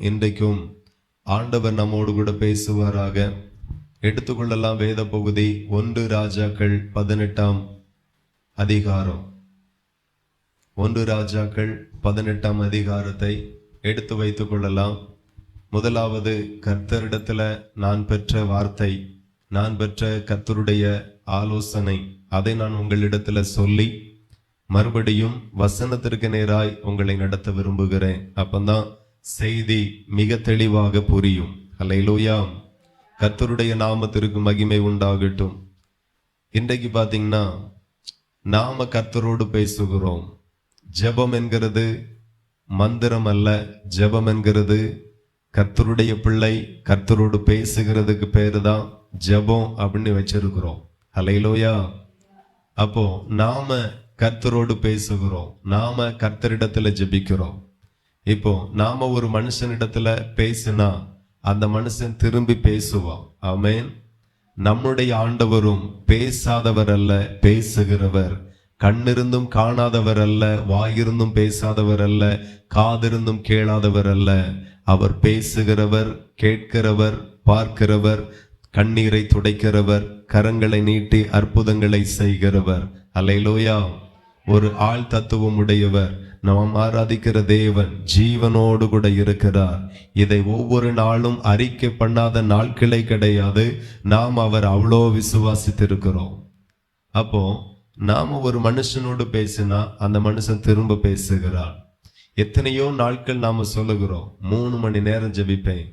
இன்றைக்கும் ஆண்டவர் நம்மோடு கூட பேசுவாராக. எடுத்துக்கொள்ளலாம் வேத பகுதி 1 ராஜாக்கள் 18ஆம் அதிகாரம். 1 ராஜாக்கள் 18ஆம் அதிகாரத்தை எடுத்து வைத்துக் கொள்ளலாம். முதலாவது, கர்த்தரிடத்துல நான் பெற்ற வார்த்தை, நான் பெற்ற கர்த்தருடைய ஆலோசனை, அதை நான் உங்களிடத்துல சொல்லி மறுபடியும் வசனத்திற்கு நேராய் உங்களை நடத்த விரும்புகிறேன். அப்பந்தான் செய்தி மிக தெளிவாக புரியும். அல்லேலூயா. கர்த்தருடைய நாமத்திற்கு மகிமை உண்டாகட்டும். இன்றைக்கு பாத்தீங்கன்னா நாம கர்த்தரோடு பேசுகிறோம். ஜெபம் என்கிறது மந்திரம் அல்ல. ஜெபம் என்கிறது கர்த்தருடைய பிள்ளை கர்த்தரோடு பேசுகிறதுக்கு பேரு தான் ஜெபம் அப்படின்னு வச்சிருக்கிறோம். அல்லேலூயா. அப்போ நாம கர்த்தரோடு பேசுகிறோம், நாம கர்த்தரிடத்துல ஜெபிக்கிறோம். இப்போ நாம ஒரு மனுஷனிடத்துல பேசினா அந்த மனுஷன் திரும்பி பேசுவான். ஆமென். நம்முடைய ஆண்டவரும் பேசாதவர் அல்ல, பேசுகிறவர். கண்ணிருந்தும் காணாதவர் அல்ல, வாயிருந்தும் பேசாதவர் அல்ல, காதிருந்தும் கேளாதவர் அல்ல. அவர் பேசுகிறவர், கேட்கிறவர், பார்க்கிறவர், கண்ணீரை துடைக்கிறவர், கரங்களை நீட்டி அற்புதங்களை செய்கிறவர். அல்லேலூயா. ஒரு ஆள் தத்துவம் உடையவர். நாம் ஆராதிக்கிற தேவன் ஜீவனோடு கூட இருக்கிறார். இதை ஒவ்வொரு நாளும் அறிக்கை பண்ணாத நாட்களே கிடையாது. நாம் அவர் அவ்வளோ விசுவாசித்திருக்கிறோம். அப்போ நாம ஒரு மனுஷனோடு பேசினா அந்த மனுஷன் திரும்ப பேசுகிறான். எத்தனையோ நாட்கள் நாம சொல்லுகிறோம், 3 மணி நேரம் ஜெபிப்பேன்,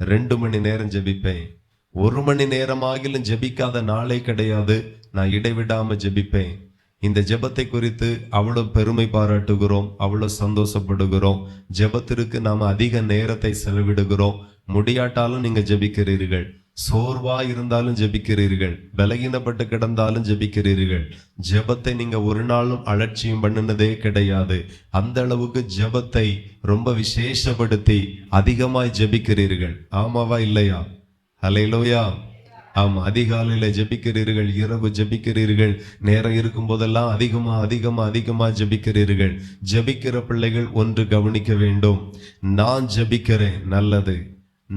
2 மணி நேரம் ஜெபிப்பேன், 1 மணி நேரமாகிலும் ஜெபிக்காத நாளே கிடையாது. நான் இடைவிடாம ஜெபிப்பேன். இந்த ஜெபத்தை குறித்து அவ்வளவு பெருமை பாராட்டுகிறோம், அவ்வளவு சந்தோஷப்படுகிறோம். ஜெபத்திற்கு நாம அதிக நேரத்தை செலவிடுகிறோம். முடியாட்டாலும் நீங்க ஜெபிக்கிறீர்கள், சோர்வா இருந்தாலும் ஜெபிக்கிறீர்கள், பலகீனப்பட்டு கிடந்தாலும் ஜெபிக்கிறீர்கள். ஜெபத்தை நீங்க ஒரு நாளும் அலட்சியம் பண்ணினதே கிடையாது. அந்த அளவுக்கு ஜெபத்தை ரொம்ப விசேஷப்படுத்தி அதிகமாய் ஜெபிக்கிறீர்கள். ஆமாவா இல்லையா? அல்லேலூயா. ஆமா, அதிகாலையில ஜெபிக்கிறீர்கள், இரவு ஜெபிக்கிறீர்கள், நேரம் இருக்கும் போதெல்லாம் அதிகமா ஜெபிக்கிறீர்கள். ஜெபிக்கிற பிள்ளைகள் ஒன்று கவனிக்க வேண்டும். நான் ஜெபிக்கிறேன், நல்லது.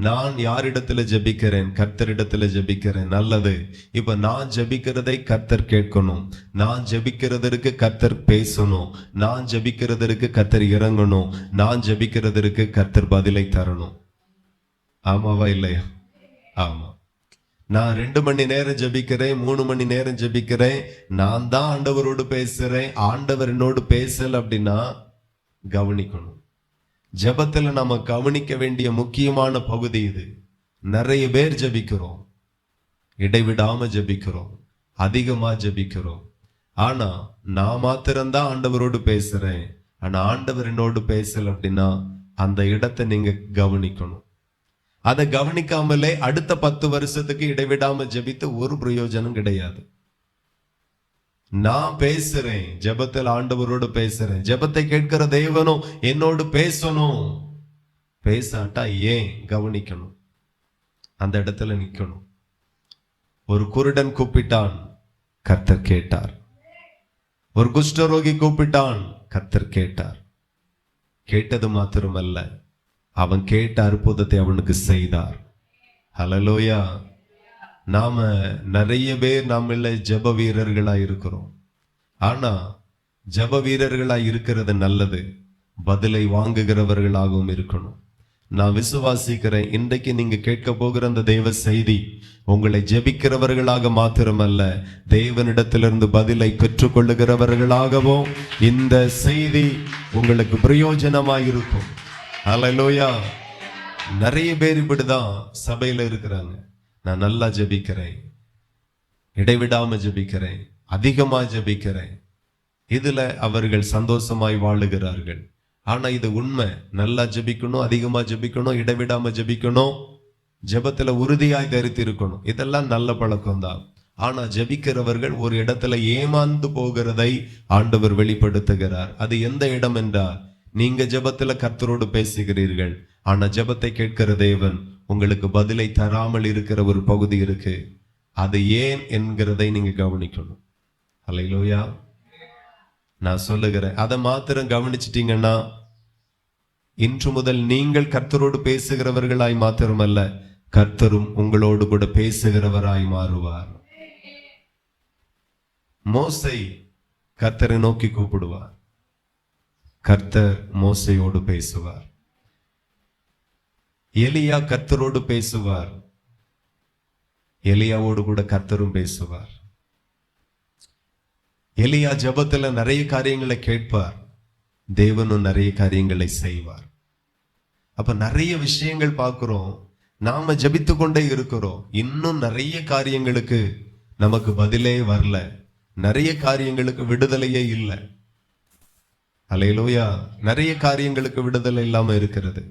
நான் யாரிடத்துல ஜெபிக்கிறேன்? கர்த்தரிடத்துல ஜெபிக்கிறேன், நல்லது. இப்ப நான் ஜெபிக்கிறதை கர்த்தர் கேட்கணும். நான் ஜெபிக்கிறதற்கு கர்த்தர் பேசணும். நான் ஜெபிக்கிறதற்கு கர்த்தர் இறங்கணும். நான் ஜெபிக்கிறதற்கு கர்த்தர் பதிலை தரணும். ஆமாவா இல்லையா? ஆமா. நான் 2 மணி நேரம் ஜெபிக்கிறேன், 3 மணி நேரம் ஜெபிக்கிறேன், நான் தான் ஆண்டவரோடு பேசுறேன், ஆண்டவர் என்னோடு பேசல அப்படின்னா கவனிக்கணும். ஜெபத்துல நாம கவனிக்க வேண்டிய முக்கியமான பகுதி இது. நிறைய பேர் ஜெபிக்கிறோம், இடைவிடாம ஜெபிக்கிறோம், அதிகமா ஜெபிக்கிறோம். ஆனா நான் மாத்திரம்தான் ஆண்டவரோடு பேசுறேன், ஆனா ஆண்டவர் என்னோடு பேசல அப்படின்னா அந்த இடத்தை நீங்க கவனிக்கணும். அதை கவனிக்காமலே அடுத்த 10 வருஷத்துக்கு இடைவிடாம ஜெபித்து ஒரு பிரயோஜனம் கிடையாது. நான் பேசுறேன், ஜெபத்தில் ஆண்டவரோடு பேசுறேன், ஜெபத்தை கேட்கிற தேவனும் என்னோடு பேசணும். பேசாட்டா ஏன் கவனிக்கணும், அந்த இடத்துல நிக்கணும். ஒரு குருடன் கூப்பிட்டான், கர்த்தர் கேட்டார். ஒரு குஷ்டரோகி கூப்பிட்டான், கர்த்தர் கேட்டார். கேட்டது மாத்திரமல்ல, அவன் கேட்ட அற்புதத்தை அவனுக்கு செய்தார். ஹல்லேலூயா. நாம நிறைய பேர் நம்மள ஜெப வீரர்களா இருக்கிறோம். ஆனா ஜெப வீரர்களா இருக்கிறது நல்லது, பதிலை வாங்குகிறவர்களாகவும் இருக்கணும். நான் விசுவாசிக்கிறேன், இன்றைக்கு நீங்க கேட்க போகிற அந்த தேவ செய்தி உங்களை ஜெபிக்கிறவர்களாக மாத்திரமல்ல, தேவனிடத்திலிருந்து பதிலை பெற்றுக் கொள்ளுகிறவர்களாகவும் இந்த செய்தி உங்களுக்கு பிரயோஜனமாயிருக்கும். ஹல்லேலூயா. நிறைய பேர் இப்படிதான் சபையில இருக்கிறாங்க. நான் நல்லா ஜெபிக்கிறேன், இடைவிடாம ஜெபிக்கிறேன், அதிகமா ஜெபிக்கிறேன். இதுல அவர்கள் சந்தோஷமாய் வாழுகிறார்கள். ஆனா இது உண்மை. நல்லா ஜெபிக்கணும், அதிகமா ஜெபிக்கணும், இடைவிடாம ஜெபிக்கணும், ஜெபத்துல உறுதியாய் தரித்து இருக்கணும். இதெல்லாம் நல்ல பழக்கம் தான். ஆனா ஜெபிக்கிறவர்கள் ஒரு இடத்துல ஏமாந்து போகிறதை ஆண்டவர் வெளிப்படுத்துகிறார். அது எந்த இடம் என்றால், நீங்க ஜெபத்துல கர்த்தரோடு பேசுகிறீர்கள், ஆனா ஜெபத்தை கேட்கிற தேவன் உங்களுக்கு பதிலை தராமல் இருக்கிற ஒரு பகுதி இருக்கு. அது ஏன் என்கிறதை நீங்க கவனிக்கணும். அல்லேலூயா. நான் சொல்லுகிறேன், அதை மாத்திரம் கவனிச்சிட்டீங்கன்னா இன்று முதல் நீங்கள் கர்த்தரோடு பேசுகிறவர்களாய் மாத்திரமல்ல, கர்த்தரும் உங்களோடு கூட பேசுகிறவராய் மாறுவார். மோசே கர்த்தரை நோக்கி கூப்பிடுவார், கர்த்தர் மோசையோடு பேசுவார். எலியா கர்த்தரோடு பேசுவார், எலியாவோடு கூட கர்த்தரும் பேசுவார். எலியா ஜெபத்துல நிறைய காரியங்களை கேட்பார், தேவனும் நிறைய காரியங்களை செய்வார். அப்ப நிறைய விஷயங்கள் பார்க்கிறோம். நாம ஜெபித்து கொண்டே இருக்கிறோம், இன்னும் நிறைய காரியங்களுக்கு நமக்கு பதிலே வரல, நிறைய காரியங்களுக்கு விடுதலையே இல்லை. அல்லேலூயா. நிறைய காரியங்களுக்கு விடுதலை இல்லாம இருக்கிறது.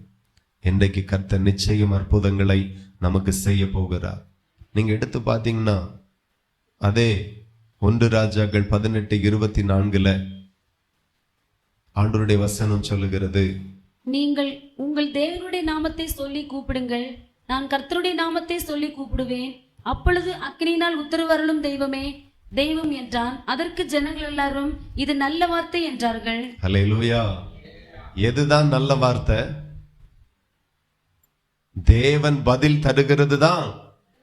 இன்றைக்கு கர்த்தர் நிச்சயம் அற்புதங்களை நமக்கு செய்ய போகிறார். நீங்க எடுத்து பார்த்தீங்கன்னா அதே 1 ராஜாக்கள் 18:24 ஆண்டவருடைய வசனம் சொல்லுகிறது, நீங்கள் உங்கள் தேவனுடைய நாமத்தை சொல்லி கூப்பிடுங்கள், நான் கர்த்தருடைய நாமத்தை சொல்லி கூப்பிடுவேன், அப்பொழுது அக்கினியினால் உத்தரவருளும் தெய்வமே தெய்வம் என்றான். அதற்கு ஜனங்கள் எல்லாரும் இது நல்ல வார்த்தை என்றார்கள். அல்லேலூயா. எதுதான் நல்ல வார்த்தை? தேவன் பதில் தருகிறது தான்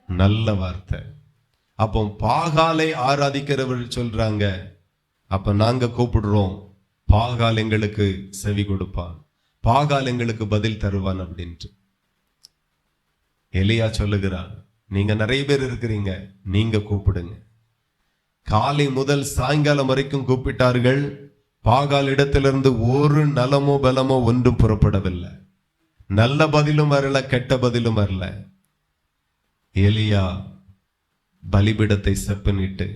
நல்ல வார்த்தை. அப்போ பாகாலை ஆராதிக்கிறவர்கள் சொல்றாங்க, அப்ப நாங்க கூப்பிடுறோம், பாகால் எங்களுக்கு செவி கொடுப்பான், பாகால் எங்களுக்கு பதில் தருவான் அப்படின்ட்டு. எலியா சொல்லுகிறான், நீங்க நிறைய பேர் இருக்கிறீங்க, நீங்க கூப்பிடுங்க. காலை முதல் சாயங்காலம் வரைக்கும் கூப்பிட்டார்கள். பாகால் இடத்திலிருந்து ஒரு நலமோ பலமோ ஒன்றும் புறப்படவில்லை. நல்ல பதிலும் வரல, கெட்ட பதிலும் வரல. எலியா பலிபீடத்தை செப்பனிட்டு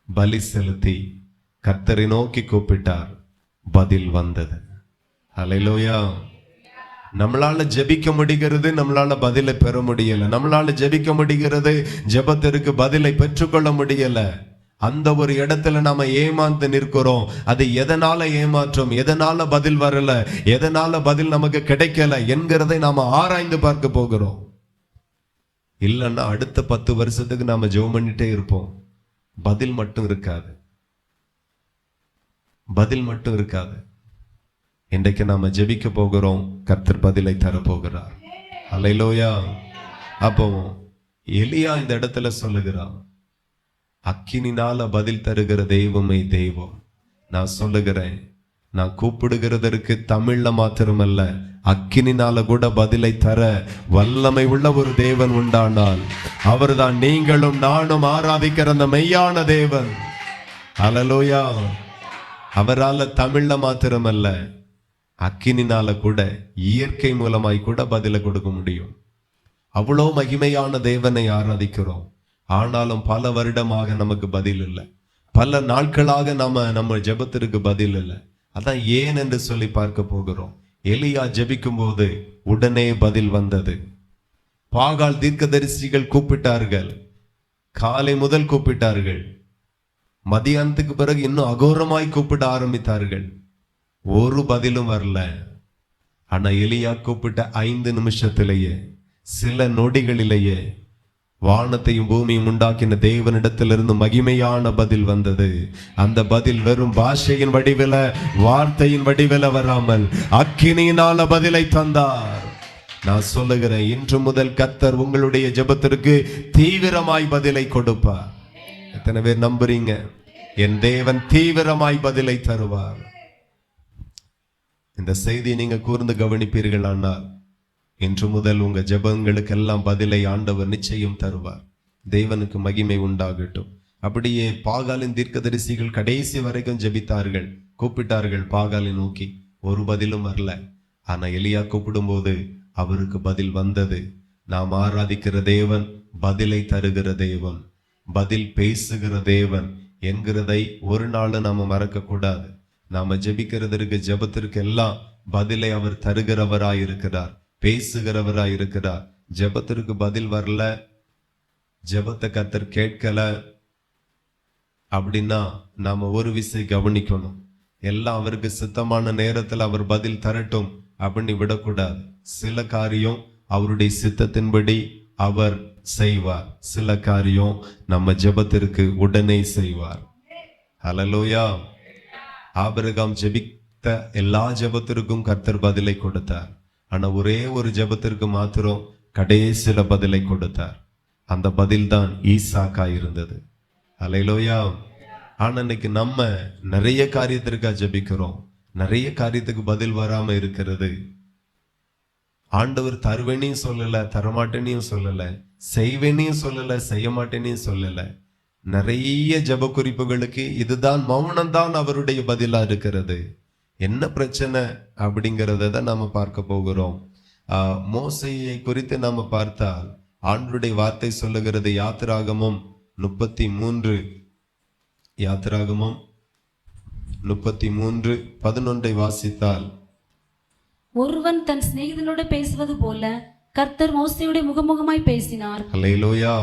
பலி செலுத்தி கர்த்தரை நோக்கி கூப்பிட்டார், பதில் வந்தது. அல்லேலூயா. நம்மளால ஜெபிக்க முடிகிறது, நம்மளால பதிலை பெற முடியல. நம்மளால ஜெபிக்க முடிகிறது, ஜெபத்திற்கு பதிலை பெற்றுக்கொள்ள முடியல. அந்த ஒரு இடத்துல நாம ஏமாந்து நிற்கிறோம். அது எதனால ஏமாற்றம், எதனால பதில் வரல, எதனால பதில் நமக்கு கிடைக்கல என்கிறதை நாம ஆராய்ந்து பார்க்க போகிறோம். இல்லைன்னா அடுத்த 10 வருஷத்துக்கு நாம ஜெபம் பண்ணிட்டே இருப்போம், பதில் மட்டும் இருக்காது, பதில் மட்டும் இருக்காது. இன்றைக்கு நாம ஜெபிக்க போகிறோம், கர்த்தர் பதிலை தரப்போகிறார். அல்லேலூயா. அப்போ எலியா இந்த இடத்துல சொல்லுகிறான், அக்கினினால பதில் தருகிற தெய்வமே தெய்வம். நான் சொல்லுகிறேன், நான் கூப்பிடுகிறதற்கு தமிழ்ல மாத்திரமல்ல, அக்கினினால கூட பதிலை தர வல்லமை உள்ள ஒரு தேவன் உண்டானால் அவர்தான் நீங்களும் நானும் ஆராதிக்கிற அந்த மெய்யான தேவன். அல்லேலூயா. அவரால தமிழ்ல மாத்திரமல்ல, அக்கினினால கூட, இயற்கை மூலமாய் கூட பதிலை கொடுக்க முடியும். அவ்வளோ மகிமையான தேவனை ஆராதிக்கிறோம். ஆனாலும் பல வருடமாக நமக்கு பதில் இல்லை, பல நாட்களாக நம்ம ஜெபத்திற்கு பதில் இல்லை. அதான் ஏன் என்று சொல்லி பார்க்க போகிறோம். எலியா ஜெபிக்கும் போது உடனே பதில் வந்தது. பாகால் தீர்க்கதரிசிகள் கூப்பிட்டார்கள், காலை முதல் கூப்பிட்டார்கள், மதியானத்துக்கு பிறகு இன்னும் அகோரமாய் கூப்பிட ஆரம்பித்தார்கள். ஒரு பதிலும் வரல. ஆனா எலியா கூப்பிட்ட 5 நிமிஷத்திலேயே, சில நொடிகளிலேயே வானத்தையும் பூமியும் உண்டாக்கின தேவனிடத்திலிருந்து மகிமையான பதில் வந்தது. அந்த பதில் வெறும் பாஷையின் வடிவில, வார்த்தையின் வடிவில வராமல் அக்கினியினால பதிலை தந்தார். நான் சொல்லுகிறேன், இன்று முதல் கர்த்தர் உங்களுடைய ஜெபத்திற்கு தீவிரமாய் பதிலை கொடுப்பார். எத்தனை பேர் நம்புறீங்க? என் தேவன் தீவிரமாய் பதிலை தருவார். இந்த செய்தியை நீங்க கூர்ந்து கவனிப்பீர்கள் ஆனால் இன்று முதல் உங்க ஜெபங்களுக்கெல்லாம் பதிலை ஆண்டவர் நிச்சயம் தருவார். தேவனுக்கு மகிமை உண்டாகட்டும். அப்படியே பாகாலின் தீர்க்கதரிசிகள் கடைசி வரைக்கும் ஜெபித்தார்கள், கூப்பிட்டார்கள் பாகாலை நோக்கி, ஒரு பதிலும் வரல. ஆனா எலியா கூப்பிடும் போது அவருக்கு பதில் வந்தது. நாம் ஆராதிக்கிற தேவன் பதிலை தருகிற தேவன், பதில் பேசுகிற தேவன் என்கிறதை ஒரு நாள் நாம மறக்க கூடாது. நாம ஜெபிக்கிறதற்கு ஜெபத்திற்கு எல்லாம் பதிலை அவர் தருகிறவராய் இருக்கிறார், பேசுகிறவராய் இருக்கிறார். ஜெபத்திற்கு பதில் வரல, ஜெபத்தை கர்த்தர் கேட்கல அப்படின்னா நாம ஒரு விஷயம் கவனிக்கணும். எல்லாம் அவருக்கு சித்தமான நேரத்தில் அவர் பதில் தரட்டும் அப்படின்னு விடக்கூடாது. சில காரியம் அவருடைய சித்தத்தின்படி அவர் செய்வார், சில காரியம் நம்ம ஜெபத்திற்கு உடனே செய்வார். ஹல்லேலூயா. ஆபிரகாம் ஜெபித்த கேட்ட எல்லா ஜெபத்திற்கும் கர்த்தர் பதிலை கொடுத்தார். ஆனா ஒரே ஒரு ஜெபத்திற்கு மாத்திரம் கடைசியில பதிலை கொடுத்தார். அந்த பதில் தான் ஈசாக்கா இருந்தது. அல்லேலூயா. ஆனா இன்னைக்கு நம்ம நிறைய காரியத்திற்கா ஜெபிக்கிறோம், நிறைய காரியத்துக்கு பதில் வராம இருக்கிறது. ஆண்டவர் தருவேனையும் சொல்லல, தரமாட்டேனையும் சொல்லல, செய்வேனையும் சொல்லல, செய்ய மாட்டேனையும் சொல்லல. நிறைய ஜெப குறிப்புகளுக்கு இதுதான், மௌனம் தான் அவருடைய பதிலா இருக்கிறது. என்ன பிரச்சனை அப்படிங்கிறத தான் நாம பார்க்க போகிறோம். மோசேயை குறித்து நாம பார்த்தால் ஆண்டவருடைய வார்த்தை சொல்லுகிறது. யாத்திராகமம் 33 11 வாசித்தால், ஒருவன் தன் சிநேகிதனோடு பேசுவது போல கர்த்தர் மோசேயோடு முகமுகமாய் பேசினார். அல்லேலூயா.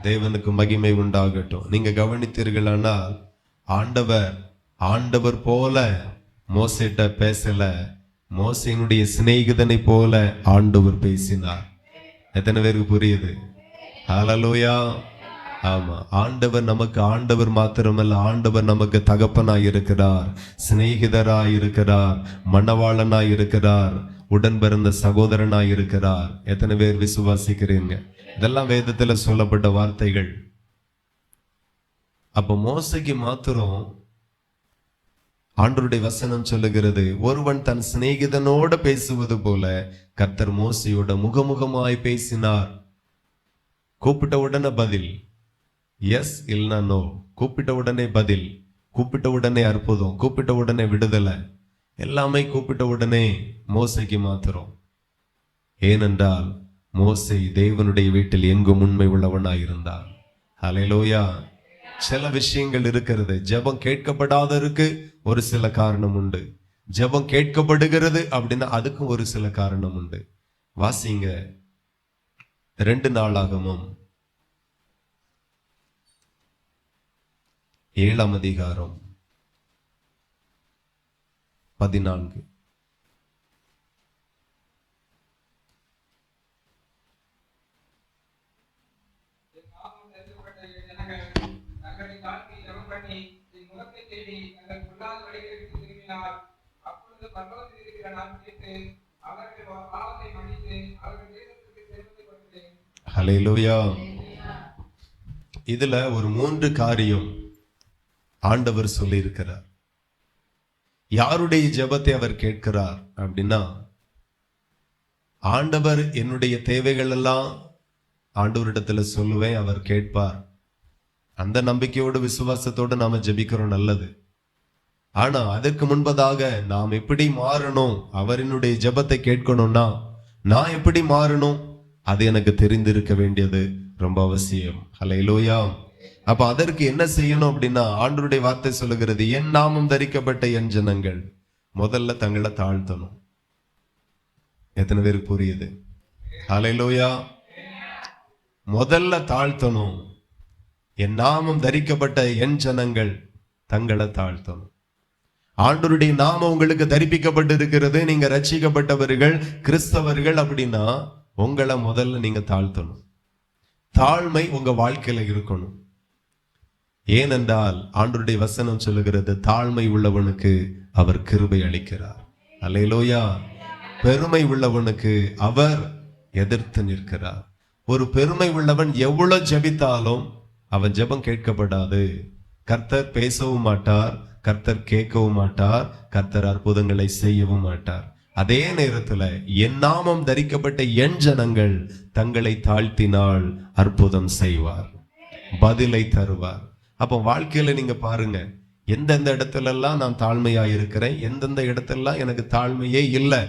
தேவனுக்கு மகிமை உண்டாகட்டும். நீங்க கவனித்தீர்களானால் ஆண்டவர் போல மோசேட்ட பேசல, மோசேயினுடைய சிநேகிதனை போல ஆண்டவர் பேசினார். எத்தனை பேருக்கு புரியுது? ஹல்லேலூயா. ஆமா, ஆண்டவர் மாத்திரமல்ல, ஆண்டவர் நமக்கு தகப்பனாய் இருக்கிறார், சிநேகிதராய் இருக்கிறார், மணவாளனாய் இருக்கிறார், உடன் பிறந்த சகோதரனாய் இருக்கிறார். எத்தனை பேர் விசுவாசிக்கிறீங்க? இதெல்லாம் வேதத்துல சொல்லப்பட்ட வார்த்தைகள். அப்ப மோசேக்கு மாத்திரம் ஆண்டவருடைய வசனம் சொல்லுகிறது, ஒருவன் தன் சிநேகிதனோட பேசுவது போல கர்த்தர் மோசேயோட முகமுகமாய் பேசினார். கூப்பிட்ட உடனே பதில், எஸ் இல்லைன்னா நோ. கூப்பிட்ட உடனே பதில், கூப்பிட்ட உடனே அற்புதம், கூப்பிட்ட உடனே விடுதலை, எல்லாமே கூப்பிட்ட உடனே மோசேக்கு மாத்திரம். ஏனென்றால் மோசே தேவனுடைய வீட்டில் எங்கும் உண்மை உள்ளவனாயிருந்தான். ஹல்லேலூயா. சில விஷயங்கள் இருக்கிறது, ஜெபம் கேட்கப்படாததற்கு ஒரு சில காரணம் உண்டு. ஜெபம் கேட்கப்படுகிறது அப்படின்னா அதுக்கும் ஒரு சில காரணம் உண்டு. வாசிங்க 2 நாளாகமம் 7 அதிகாரம் 14. ஹல்லேலூயா. இதுல ஒரு 3 காரியம் ஆண்டவர் சொல்லி இருக்கிறார். யாருடைய ஜெபத்தை அவர் கேட்கிறார் அப்படின்னா, ஆண்டவர் என்னுடைய தேவைகள் எல்லாம் ஆண்டவரிடத்துல சொல்லுவேன், அவர் கேட்பார். அந்த நம்பிக்கையோடு விசுவாசத்தோடு நாம ஜெபிக்கிறோம், நல்லது. ஆனா அதற்கு முன்பதாக நாம் எப்படி மாறணும், அவரினுடைய ஜெபத்தை கேட்கணும்னா நான் எப்படி மாறணும், அது எனக்கு தெரிந்திருக்க வேண்டியது ரொம்ப அவசியம். ஹல்லேலூயா. அப்ப அதற்கு என்ன செய்யணும் அப்படின்னா, ஆண்டவருடைய வார்த்தை சொல்லுகிறது, என் நாமம் தரிக்கப்பட்ட என் ஜனங்கள் முதல்ல தங்களை தாழ்த்தணும். எத்தனை பேருக்கு புரியுது? ஹல்லேலூயா. முதல்ல தாழ்த்தணும். என் நாமம் தரிக்கப்பட்ட என் ஜனங்கள் தங்களை தாழ்த்தணும். ஆண்டவருடைய நாமம் உங்களுக்கு தரிப்பிக்கப்பட்டு இருக்கிறது, நீங்க ரட்சிக்கப்பட்டவர்கள், கிறிஸ்தவர்கள் அப்படின்னா உங்களை முதல்ல நீங்க தாழ்த்தணும். தாழ்மை உங்க வாழ்க்கையில இருக்கணும். ஏனென்றால் ஆண்டவருடைய வசனம் சொல்லுகிறது, தாழ்மை உள்ளவனுக்கு அவர் கிருபை அளிக்கிறார். அல்லேலூயா. பெருமை உள்ளவனுக்கு அவர் எதிர்த்து நிற்கிறார். ஒரு பெருமை உள்ளவன் எவ்வளவு ஜெபித்தாலும் அவன் ஜெபம் கேட்கப்படாது. கர்த்தர் பேசவும் மாட்டார், கர்த்தர் கேட்கவும் மாட்டார், கர்த்தர் அற்புதங்களை செய்யவும் மாட்டார். அதே நேரத்துல என் நாமம் தரிக்கப்பட்ட என் ஜனங்கள் தங்களை தாழ்த்தினால் அற்புதம் செய்வார், பதிலை தருவார். அப்போ வாழ்க்கையில நீங்க பாருங்க, எந்தெந்த இடத்துல எல்லாம் நான் தாழ்மையா இருக்கிறேன், எந்தெந்த இடத்துல எனக்கு தாழ்மையே இல்லை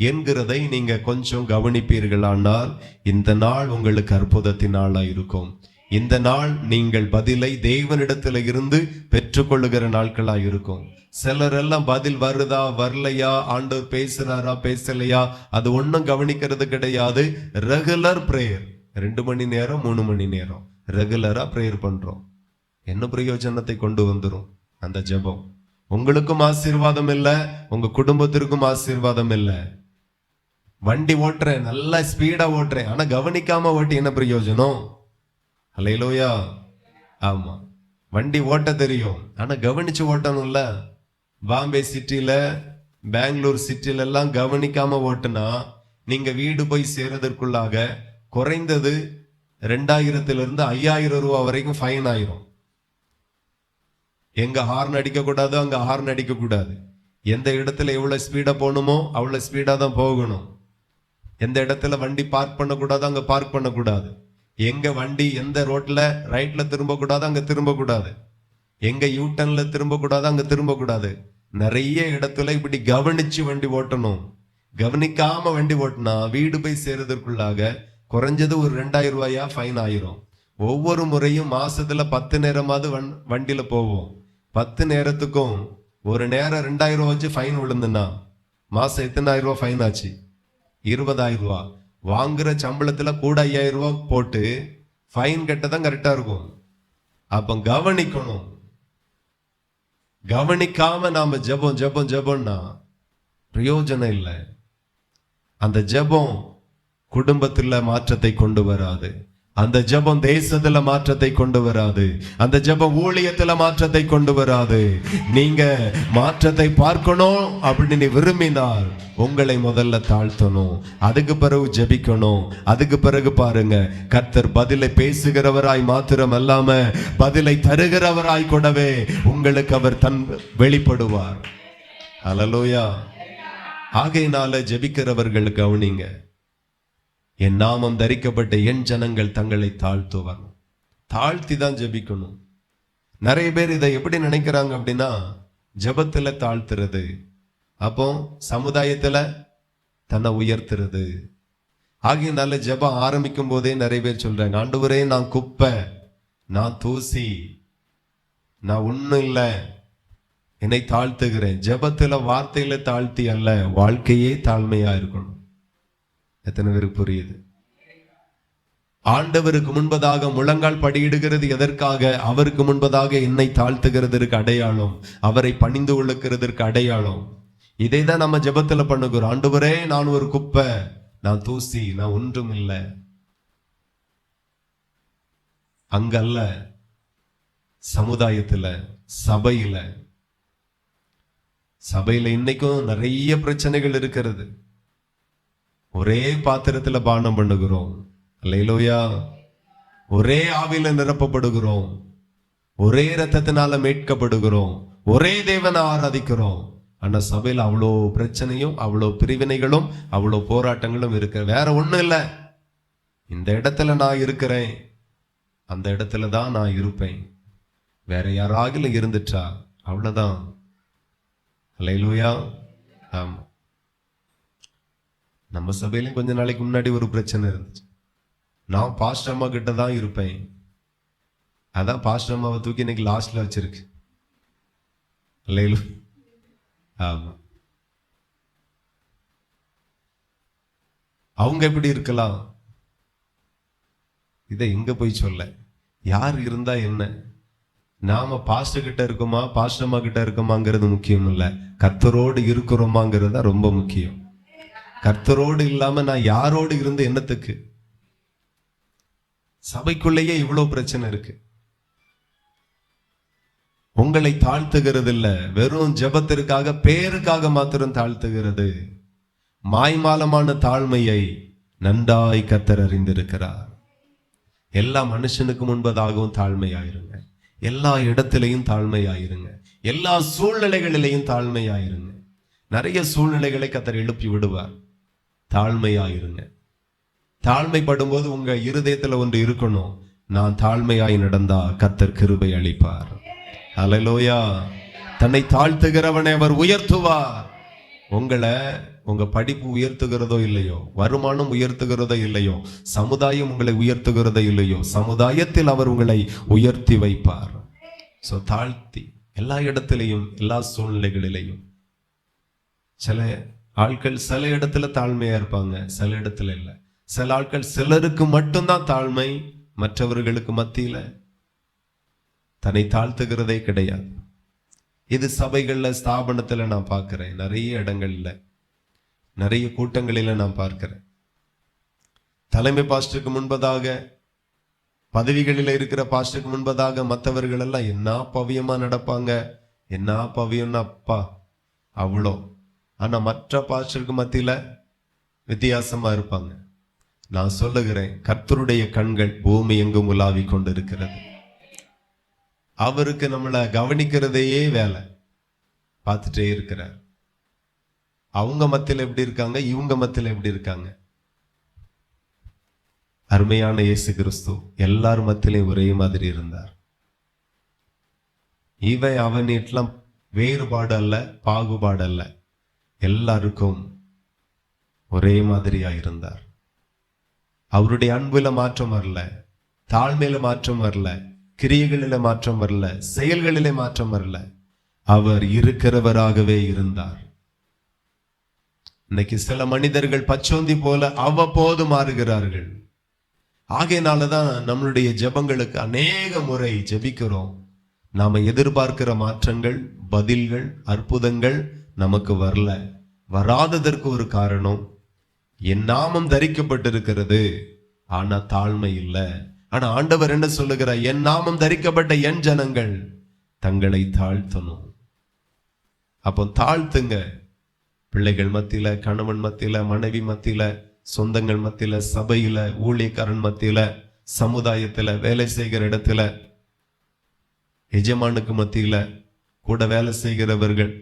என்கிறதை நீங்க கொஞ்சம் கவனிப்பீர்களானால் இந்த நாள் உங்களுக்கு அற்புதத்தின் நாளா இருக்கும். இந்த நாள் நீங்கள் பதிலை தேவனிடத்துல இருந்து பெற்றுக்கொள்ளுகிற நாட்களா இருக்கும். சிலர் எல்லாம் பதில் வருதா வரலையா, ஆண்டவர் பேசுறாரா பேசலையா, அது ஒன்னும் கவனிக்கிறது கிடையாது. ரெகுலர் பிரேயர், 2 மணி நேரம் 3 மணி நேரம் ரெகுலரா பிரேயர் பண்றோம். என்ன பிரயோஜனத்தை கொண்டு வந்துரும் அந்த ஜெபம்? உங்களுக்கும் ஆசீர்வாதம் இல்லை, உங்க குடும்பத்திற்கும் ஆசீர்வாதம் இல்லை. வண்டி ஓட்டுறேன், நல்லா ஸ்பீடா ஓட்டுறேன், ஆனா கவனிக்காம ஓட்டி என்ன பிரயோஜனம்? அல்லேலூயா. ஆமா, வண்டி ஓட்ட தெரியும், ஆனா கவனிச்சு ஓட்டணும்ல. பாம்பே சிட்டில, பெங்களூர் சிட்டில எல்லாம் கவனிக்காம ஓட்டுனா நீங்க வீடு போய் சேரதற்குள்ளாக குறைந்தது 2000 5000 ரூபாய் வரைக்கும் ஃபைன் ஆயிரும். எங்க ஹார்ன் அடிக்க கூடாதோ அங்க ஹார்ன் அடிக்க கூடாது. எந்த இடத்துல எவ்வளவு ஸ்பீடா போகணுமோ அவ்வளவு ஸ்பீடா தான் போகணும். எந்த இடத்துல வண்டி பார்க் பண்ணக்கூடாதோ அங்க பார்க் பண்ணக்கூடாது. எங்க வண்டி எந்த ரோட்ல ரைட்ல திரும்ப கூடாது அங்க திரும்ப கூடாது. எங்க யூட்டர்ன்ல திரும்ப கூடாது அங்க திரும்ப கூடாது. நிறைய இடத்துல இப்படி கவனிச்சு வண்டி ஓட்டணும். கவனிக்காம வண்டி ஓட்டினா வீடு போய் சேருவதற்குள்ளாக குறைஞ்சது ஒரு 2000 ரூபாயா ஃபைன் ஆயிரும். ஒவ்வொரு முறையும் மாசத்துல 10 நேரமாவது வண்டியில போவோம். 10 நேரத்துக்கும் ஒரு நேரம் 2000 ரூபாய் வச்சு ஃபைன் விழுந்துன்னா மாசம் எத்தனாயிரம் ரூபாய் ஃபைன் ஆச்சு? 20000 ரூபாய். வாங்குற சம்பளத்துல கூட 5000 ரூபாய் போட்டு ஃபைன் கட்டதான் கரெக்டா இருக்கும். அப்ப கவனிக்கணும். கவனிக்காம நாம ஜெபம்னா பிரயோஜனம் இல்லை. அந்த ஜெபம் குடும்பத்துல மாற்றத்தை கொண்டு வராது. அந்த ஜெபம் தேசத்துல மாற்றத்தை கொண்டு வராது. அந்த ஜெபம் ஊழியத்துல மாற்றத்தை கொண்டு வராது. நீங்க மாற்றத்தை பார்க்கணும் அப்படின்னு விரும்பினால் உங்களை முதல்ல தாழ்த்தணும். அதுக்கு பிறகு ஜெபிக்கணும். அதுக்கு பிறகு பாருங்க, கர்த்தர் பதிலை பேசுகிறவராய் மாத்திரம் அல்லாம பதிலை தருகிறவராய் கூடவே உங்களுக்கு அவர் வெளிப்படுவார். அல்லேலூயா. ஆகையினால ஜெபிக்கிறவர்கள் கவனிங்க. என் நாமம் தரிக்கப்பட்ட என் ஜனங்கள் தங்களை தாழ்த்துவார். தாழ்த்தி தான் ஜெபிக்கணும். நிறைய பேர் இதை எப்படி நினைக்கிறாங்க அப்படின்னா, ஜெபத்துல தாழ்த்துறது, அப்போ சமுதாயத்துல தன்னை உயர்த்துறது. ஆகையினால ஜெபம் ஆரம்பிக்கும் போதே நிறைய பேர் சொல்றாங்க, ஆண்டவரே நான் குப்பை, நான் தூசி, நான் ஒண்ணும் இல்லை, என்னை தாழ்த்துகிறேன். ஜெபத்துல வார்த்தையில தாழ்த்தி அல்ல, வாழ்க்கையே தாழ்மையா இருக்கணும். எத்தனை பேருக்கு புரியுது? ஆண்டவருக்கு முன்பதாக முழங்கால் படியிடுகிறது எதற்காக? அவருக்கு முன்பதாக என்னை தாழ்த்துகிறதற்கு அடையாளம், அவரை பணிந்து கொள்ளுகிறதற்கு அடையாளம். இதை தான் நம்ம ஜெபத்துல பண்ணுகிறோம். ஆண்டவரே நான் ஒரு குப்பை, நான் தூசி, நான் ஒன்றும் இல்லை. அங்கல்ல, சமுதாயத்துல, சபையில இன்னைக்கும் நிறைய பிரச்சனைகள் இருக்கிறது. ஒரே பாத்திரத்துல பானம் பண்ணுகிறோம். அல்லேலூயா. ஒரே ஆவியில நிரப்பப்படுகிறோம். ஒரே இரத்தத்தினால மீட்கப்படுகிறோம். ஒரே தேவனை ஆராதிக்கிறோம். ஆனா சபையில அவ்வளோ பிரச்சனையும் அவ்வளோ பிரிவினைகளும் அவ்வளோ போராட்டங்களும் இருக்கு. வேற ஒண்ணும் இல்லை. இந்த இடத்துல நான் இருக்கிறேன், அந்த இடத்துல தான் நான் இருப்பேன். வேற யாராகிலும் இருந்துட்டா அவ்வளவுதான். அல்லேலூயா. ஆமா. நம்ம சபையிலும் கொஞ்ச நாளைக்கு முன்னாடி ஒரு பிரச்சனை இருந்துச்சு. நான் பாஸ்டர் அம்மா கிட்ட தான் இருப்பேன். அதான் பாஸ்டர் அம்மாவை தூக்கி இன்னைக்கு லாஸ்ட்ல வச்சிருக்கு. அல்லேலூயா. ஆமா. அவங்க எப்படி இருக்கலாம்? இதை எங்க போய் சொல்ல? யார் இருந்தா என்ன? நாம பாஸ்டர் கிட்ட இருக்கோமா, பாஸ்டர் அம்மா கிட்ட இருக்கோமாங்கிறது முக்கியம் இல்ல, கர்த்தரோடு இருக்கிறோமாங்கிறது தான் ரொம்ப முக்கியம். கர்த்தரோடு இல்லாம நான் யாரோடு இருந்து என்னத்துக்கு? சபைக்குள்ளேயே இவ்வளவு பிரச்சனை இருக்கு. உங்களை தாழ்த்துகிறது இல்ல, வெறும் ஜெபத்திற்காக பேருக்காக மாத்திரம் தாழ்த்துகிறது. மாய்மாலமான தாழ்மையை நன்றாய் கர்த்தர் அறிந்திருக்கிறார். எல்லா மனுஷனுக்கு முன்பதாகவும் தாழ்மையாயிருங்க. எல்லா இடத்திலையும் தாழ்மையாயிருங்க. எல்லா சூழ்நிலைகளிலையும் தாழ்மையாயிருங்க. நிறைய சூழ்நிலைகளை கர்த்தர் எழுப்பி விடுவார். தாழ்மையாயிருங்க. தாழ்மைப்படும் போது உங்க இருதயத்துல ஒன்று இருக்கணும், நான் தாழ்மையாய் நடந்தா கர்த்தர் கிருபை அளிப்பார். அல்லேலூயா. தன்னை தாழ்த்துகிறவனை அவர் உயர்த்துவார். உங்களை உங்க படிப்பு உயர்த்துகிறதோ இல்லையோ, வருமானம் உயர்த்துகிறதோ இல்லையோ, சமுதாயம் உங்களை உயர்த்துகிறதோ இல்லையோ, சமுதாயத்தில் அவர் உங்களை உயர்த்தி வைப்பார். சோ தாழ்த்தி எல்லா இடத்திலையும் எல்லா சூழ்நிலைகளிலையும். சில ஆட்கள் சில இடத்துல தாழ்மையா இருப்பாங்க, சில இடத்துல இல்லை. சில ஆட்கள் சிலருக்கு மட்டும்தான் தாழ்மை, மற்றவர்களுக்கு மத்தியில தன்னை தாழ்த்துகிறதே கிடையாது. இது சபைகள்ல, ஸ்தாபனத்துல நான் பார்க்கிறேன். நிறைய இடங்கள்ல, நிறைய கூட்டங்களில நான் பார்க்கிறேன். தலைமை பாஸ்டருக்கு முன்பதாக, பதவிகளில் இருக்கிற பாஸ்டருக்கு முன்பதாக மற்றவர்கள் எல்லாம் என்ன பவியமா நடப்பாங்க. என்ன பவியம்னா அப்பா அவ்வளோ. ஆனா மற்ற பாஸ்டருக்கு மத்தியில வித்தியாசமா இருப்பாங்க. நான் சொல்லுகிறேன், கர்த்தருடைய கண்கள் பூமி எங்கும் உலாவிக் கொண்டிருக்கிறது. அவருக்கு நம்மளை கவனிக்கிறதையே வேலை, பார்த்துட்டே இருக்கிறார். அவங்க மத்தியில எப்படி இருக்காங்க, இவங்க மத்தியில எப்படி இருக்காங்க. அருமையான இயேசு கிறிஸ்து எல்லார் மத்தியிலும் ஒரே மாதிரி இருந்தார். இவன் அவன் எல்லாம் வேறுபாடு அல்ல, பாகுபாடு அல்ல, எல்லாருக்கும் ஒரே மாதிரியா இருந்தார். அவருடைய அன்புல மாற்றம் வரல, தாழ்மையில மாற்றம் வரல, கிரியைகளில மாற்றம் வரல, செயல்களிலே மாற்றம் வரல. அவர் இருக்கிறவராகவே இருந்தார். இன்னைக்கு சில மனிதர்கள் பச்சோந்தி போல அவ்வப்போது மாறுகிறார்கள். ஆகையினாலதான் நம்மளுடைய ஜெபங்களுக்கு அநேக முறை ஜெபிக்கிறோம், நாம எதிர்பார்க்கிற மாற்றங்கள், பதில்கள், அற்புதங்கள் நமக்கு வரல. வராததற்கு ஒரு காரணம், என் நாமம் தரிக்கப்பட்டிருக்கிறது, ஆனா தாழ்மை இல்லை. ஆனா ஆண்டவர் என்ன சொல்லுகிறார், என் நாமம் தரிக்கப்பட்ட என் ஜனங்கள் தங்களை தாழ்த்தணும். அப்போ தாழ்த்துங்க. பிள்ளைகள் மத்தியில, கணவன் மத்தியில, மனைவி மத்தியில, சொந்தங்கள் மத்தியில, சபையில, ஊழியக்காரன் மத்தியில, சமுதாயத்துல, வேலை செய்கிற இடத்துல, எஜமானுக்கு மத்தியில, கூட வேலை செய்கிறவர்கள்,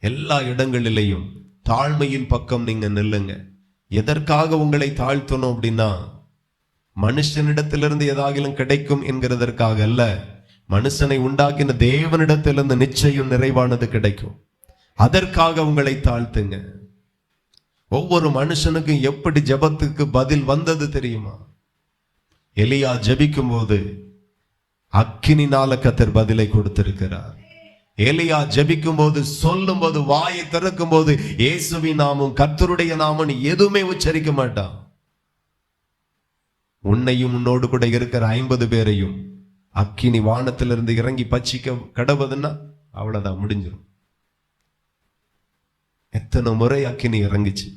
எல்லா இடங்களிலேயும் தாழ்மையின் பக்கம் நீங்க நில்லுங்க. எதற்காக உங்களை தாழ்த்தணும் அப்படின்னா, மனுஷனிடத்திலிருந்து ஏதாகிலும் கிடைக்கும் என்கிறதற்காக அல்ல, மனுஷனை உண்டாக்கின தேவனிடத்திலிருந்து நிச்சயம் நிறைவானது கிடைக்கும். அதற்காக உங்களை தாழ்த்துங்க. ஒவ்வொரு மனுஷனுக்கும் எப்படி ஜெபத்துக்கு பதில் வந்தது தெரியுமா? எலியா ஜெபிக்கும் போது அக்கினினால கர்த்தர் பதிலை கொடுத்திருக்கிறார். எலியா ஜெபிக்கும் போது, சொல்லும் போது, வாயை திறக்கும் போது இயேசுவின் நாமம், கர்த்தருடைய நாமம் எதுவுமே உச்சரிக்க மாட்டான். உன்னையும் உன்னோடு கூட இருக்கிற 50 பேரையும் அக்கினி வானத்திலிருந்து இறங்கி பச்சிக்க கடவுதுன்னா அவ்வளவுதான், முடிஞ்சிடும். எத்தனை முறை அக்கினி இறங்கிச்சு,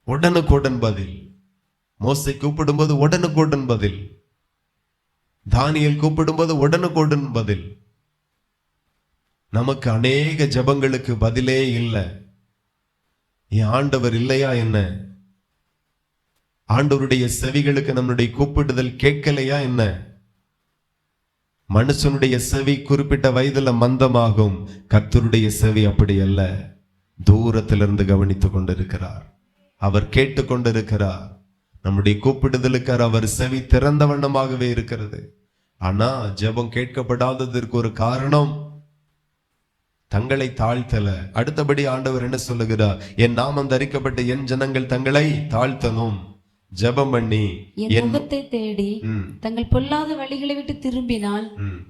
உடனுக்குடன் பதில். மோசே கூப்பிடும்போது உடனுக்குடன் பதில், தானியேல் கூப்பிடும்போது உடனுக்குடன் பதில். நமக்கு அநேக ஜெபங்களுக்கு பதிலே இல்லை. என் ஆண்டவர் இல்லையா என்ன? ஆண்டவருடைய செவிகளுக்கு நம்முடைய கூப்பிடுதல் கேட்கலையா என்ன? மனுஷனுடைய செவி குறிப்பிட்ட வயதுல மந்தமாகும், கர்த்தருடைய செவி அப்படி அல்ல. தூரத்திலிருந்து கவனித்துக் கொண்டிருக்கிறார், அவர் கேட்டுக் கொண்டிருக்கிறார். நம்முடைய கூப்பிடுதலுக்கு அவர் செவி திறந்த வண்ணமாகவே இருக்கிறது. ஆனா ஜெபம் கேட்கப்படாததற்கு ஒரு காரணம், தங்களை தாழ்த்தல. அடுத்தபடி ஆண்டவர் என்ன சொல்லுகிறார், என் நாமம் தரிக்கப்பட்ட என் ஜனங்கள் தங்களை தாழ்த்தணும். ஜெபம் பண்ணி என் முகத்தை தேடி தங்கள் பொல்லாத வழிகளை விட்டு திரும்பினால்,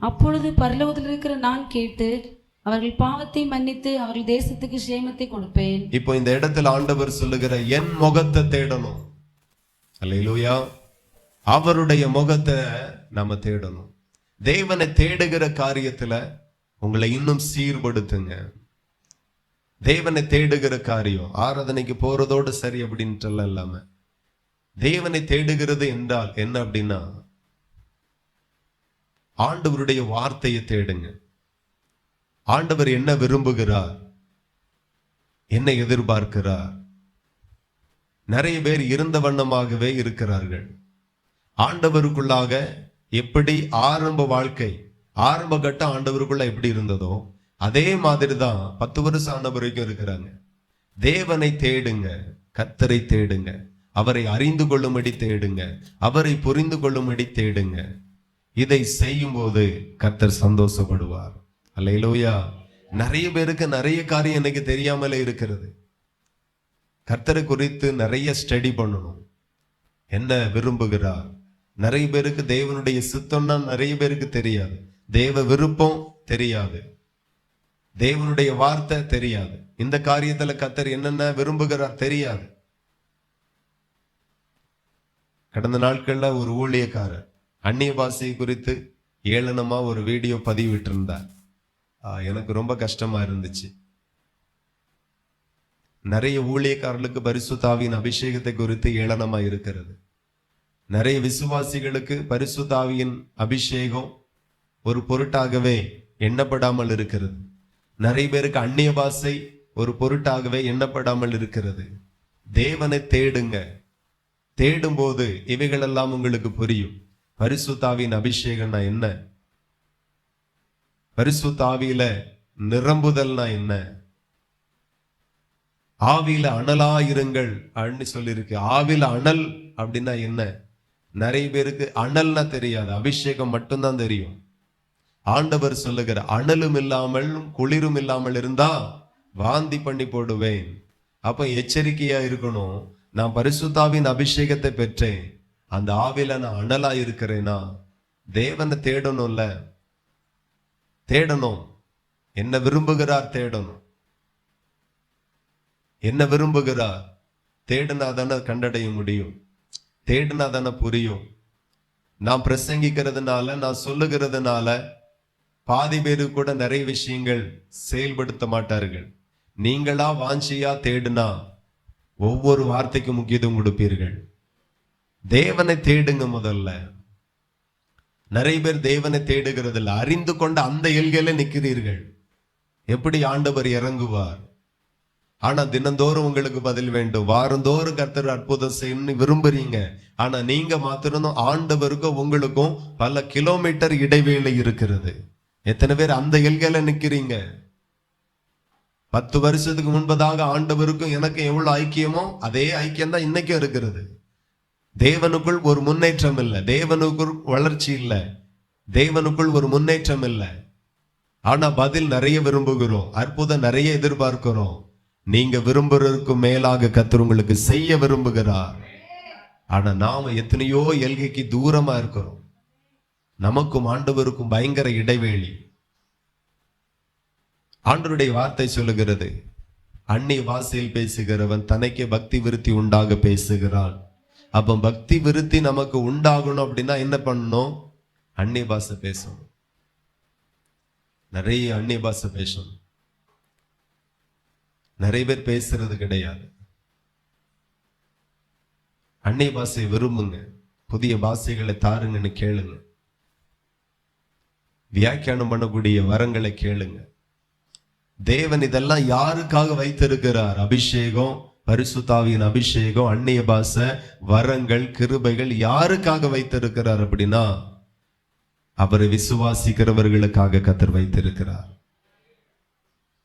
அப்பொழுது பரலோகத்தில் இருக்கிற நான் கேட்டு அவர்கள் பாவத்தை மன்னித்து அவர்கள் தேசத்துக்கு சேமத்தை கொடுப்பேன். இப்போ இந்த இடத்துல ஆண்டவர் சொல்லுகிற என் முகத்தை தேடணும். அல்லேலூயா. அவருடைய முகத்தை நாம தேடணும். தேவனை தேடுகிற காரியத்துல உங்களை இன்னும் சீர்படுத்துங்க. தேவனை தேடுகிற காரியம் ஆராதனைக்கு போறதோடு சரி அப்படின்ட்டு இல்லாம, தேவனை தேடுகிறது என்றால் என்ன அப்படின்னா, ஆண்டவருடைய வார்த்தையை தேடுங்க. ஆண்டவர் என்ன விரும்புகிறார், என்ன எதிர்பார்க்கிறார். நிறைய பேர் இருந்த வண்ணமாகவே இருக்கிறார்கள். ஆண்டவருக்குள்ளாக எப்படி ஆரம்ப வாழ்க்கை, ஆரம்ப கட்டம் ஆண்டவருக்குள்ள எப்படி இருந்ததோ அதே மாதிரி தான் 10 வருஷம் ஆன வரைக்கும் இருக்கிறாங்க. தேவனை தேடுங்க, கர்த்தரை தேடுங்க, அவரை அறிந்து கொள்ளும்படி தேடுங்க, அவரை புரிந்து கொள்ளும்படி தேடுங்க. இதை செய்யும் போது கர்த்தர் சந்தோஷப்படுவார். அல்லேலூயா. நிறைய பேருக்கு நிறைய காரியம் எனக்கு தெரியாமலே இருக்கிறது. கர்த்தரை குறித்து நிறைய ஸ்டடி பண்ணணும், என்ன விரும்புகிறார். நிறைய பேருக்கு தேவனுடைய சித்தம்னா நிறைய பேருக்கு தெரியாது, தேவ விருப்பம் தெரியாது, தேவனுடைய வார்த்தை தெரியாது, இந்த காரியத்துல கர்த்தர் என்னென்ன விரும்புகிறார் தெரியாது. கடந்த நாட்கள்ல ஒரு ஊழியக்காரர் அந்நிய பாஷை குறித்து ஏளனமா ஒரு வீடியோ பதிவிட்டு இருந்தார். எனக்கு ரொம்ப கஷ்டமா இருந்துச்சு. நிறைய ஊழியக்காரர்களுக்கு பரிசுத்த ஆவியின் அபிஷேகத்தை குறித்து ஏளனமா இருக்கிறது. நிறைய விசுவாசிகளுக்கு பரிசுத்த ஆவியின் அபிஷேகம் ஒரு பொருட்டாகவே எண்ணப்படாமல் இருக்கிறது. நிறைய பேருக்கு அந்நிய பாஷை ஒரு பொருட்டாகவே எண்ணப்படாமல் இருக்கிறது. தேவனை தேடுங்க. தேடும் போது இவைகளெல்லாம் உங்களுக்கு புரியும். பரிசுத்த ஆவியின் அபிஷேகம்னா என்ன, பரிசுத்த ஆவியில நிரம்புதல்னா என்ன, ஆவியில அனலாயிருங்கள் அப்படின்னு சொல்லியிருக்கு. ஆவியில அனல் அப்படின்னா என்ன? நிறைய பேருக்கு அனல்னா தெரியாது, அபிஷேகம் மட்டும்தான் தெரியும். ஆண்டவர் சொல்லுகிற அனலும் இல்லாமல் குளிரும் இல்லாமல் இருந்தா வாந்தி பண்ணி போடுவேன். அப்ப எச்சரிக்கையா இருக்கணும். நான் பரிசுத்த ஆவியின் அபிஷேகத்தை பெற்றேன், அந்த ஆவியில நான் அனலா இருக்கிறேனா? தேவனை தேடணும்ல, தேடணும். என்ன விரும்புகிறார் தேடணும். என்ன விரும்புகிறார் தேடினா தானே கண்டடைய முடியும், தேடினா தானே புரியும். நான் பிரசங்கிக்கிறதுனால, நான் சொல்லுகிறதுனால பாதி பேரு கூட நிறைய விஷயங்கள் செயல்படுத்த மாட்டார்கள். நீங்களா வாஞ்சியா தேடுனா ஒவ்வொரு வார்த்தைக்கு முக்கியத்துவம் கொடுப்பீர்கள். தேவனை தேடுங்க முதல்ல. நிறைய பேர் தேவனை தேடுகிறது இல்லை, அறிந்து கொண்ட அந்த எல்கையில நிற்கிறீர்கள். எப்படி ஆண்டவர் இறங்குவார்? ஆனா தினந்தோறும் உங்களுக்கு பதில் வேண்டும். வாரந்தோறும் கர்த்தர் அற்புதம் செய்யணும்னு விரும்புறீங்க. ஆனா நீங்க மாத்திரம் ஆண்டவருக்கும் உங்களுக்கும் பல கிலோமீட்டர் இடைவேளை இருக்கிறது. எத்தனை பேர் அந்த எல்கையில நிக்கிறீங்க? 10 வருஷத்துக்கு முன்பதாக ஆண்டவருக்கும் எனக்கு எவ்வளவு ஐக்கியமோ அதே ஐக்கியம் தான் இன்னைக்கும் இருக்கிறது. தேவனுக்குள் ஒரு முன்னேற்றம் இல்லை, தேவனுக்குள் வளர்ச்சி இல்லை, தேவனுக்குள் ஒரு முன்னேற்றம் இல்லை. ஆனா பதில் நிறைய விரும்புகிறோம், அற்புதம் நிறைய எதிர்பார்க்கிறோம். நீங்க விரும்புறதுக்கு மேலாக கர்த்தர் உங்களுக்கு செய்ய விரும்புகிறார். ஆனா நாம எத்தனையோ எல்கைக்கு தூரமா இருக்கிறோம். நமக்கும் ஆண்டவருக்கும் பயங்கர இடைவெளி. ஆண்டவருடைய வார்த்தை சொல்லுகிறது, அந்நிய பாஷையில் பேசுகிறவன் தனக்கே பக்தி விருத்தி உண்டாக பேசுகிறான். அப்ப பக்தி விருத்தி நமக்கு உண்டாகணும் அப்படின்னா என்ன பண்ணணும்? அந்நிய பாஷை பேசணும். நிறைய அந்நிய பாஷை பேசணும். நிறைய பேர் பேசுறது கிடையாது. அந்நிய பாஷையை விரும்புங்க, புதிய பாஷைகளை தாருங்கன்னு கேளுங்க. வியாக்கியானம் பண்ணக்கூடிய வரங்களை கேளுங்க. தேவன் இதெல்லாம் யாருக்காக வைத்திருக்கிறார்? அபிஷேகம், பரிசுத்த ஆவியின் அபிஷேகம், அந்நிய பாஷை, வரங்கள், கிருபைகள் யாருக்காக வைத்திருக்கிறார் அப்படின்னா அவரை விசுவாசிக்கிறவர்களுக்காக கர்த்தர் வைத்திருக்கிறார்.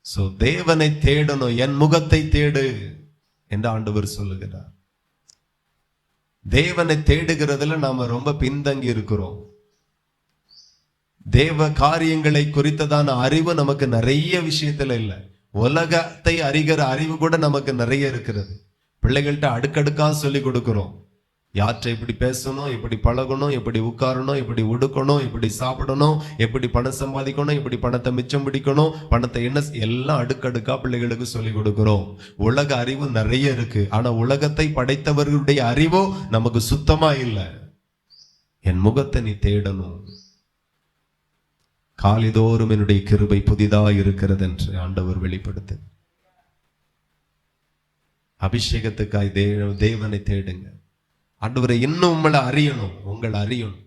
சோ தேவனை தேடணும். என் முகத்தை தேடு என்று ஆண்டவர் சொல்லுகிறார். தேவனை தேடுகிறதுல நாம ரொம்ப பின்தங்கி இருக்கிறோம். தேவ காரியங்களை குறித்ததான அறிவு நமக்கு நிறைய விஷயத்துல இல்லை. உலகத்தை அறிகிற அறிவு கூட நமக்கு நிறைய இருக்கிறது. பிள்ளைகள்கிட்ட அடுக்கடுக்கா சொல்லி கொடுக்கிறோம். யாற்றை எப்படி பேசணும், எப்படி பழகணும், எப்படி உட்காரணும், எப்படி உடுக்கணும், எப்படி சாப்பிடணும், எப்படி பணம் சம்பாதிக்கணும், எப்படி பணத்தை மிச்சம் பிடிக்கணும், பணத்தை என்ன, எல்லாம் அடுக்கடுக்கா பிள்ளைகளுக்கு சொல்லி கொடுக்கிறோம். உலக அறிவு நிறைய இருக்கு. ஆனா உலகத்தை படைத்தவர்களுடைய அறிவோ நமக்கு சுத்தமா இல்லை. என் முகத்தை நீ தேடணும். காலிதோறும் என்னுடைய கிருபை புதிதா இருக்கிறது என்று ஆண்டவர் வெளிப்படுத்து. அபிஷேகத்துக்காய் தேவனை தேடுங்க. ஆண்டவரை இன்னும் உங்களை அறியணும், உங்களை அறியணும்.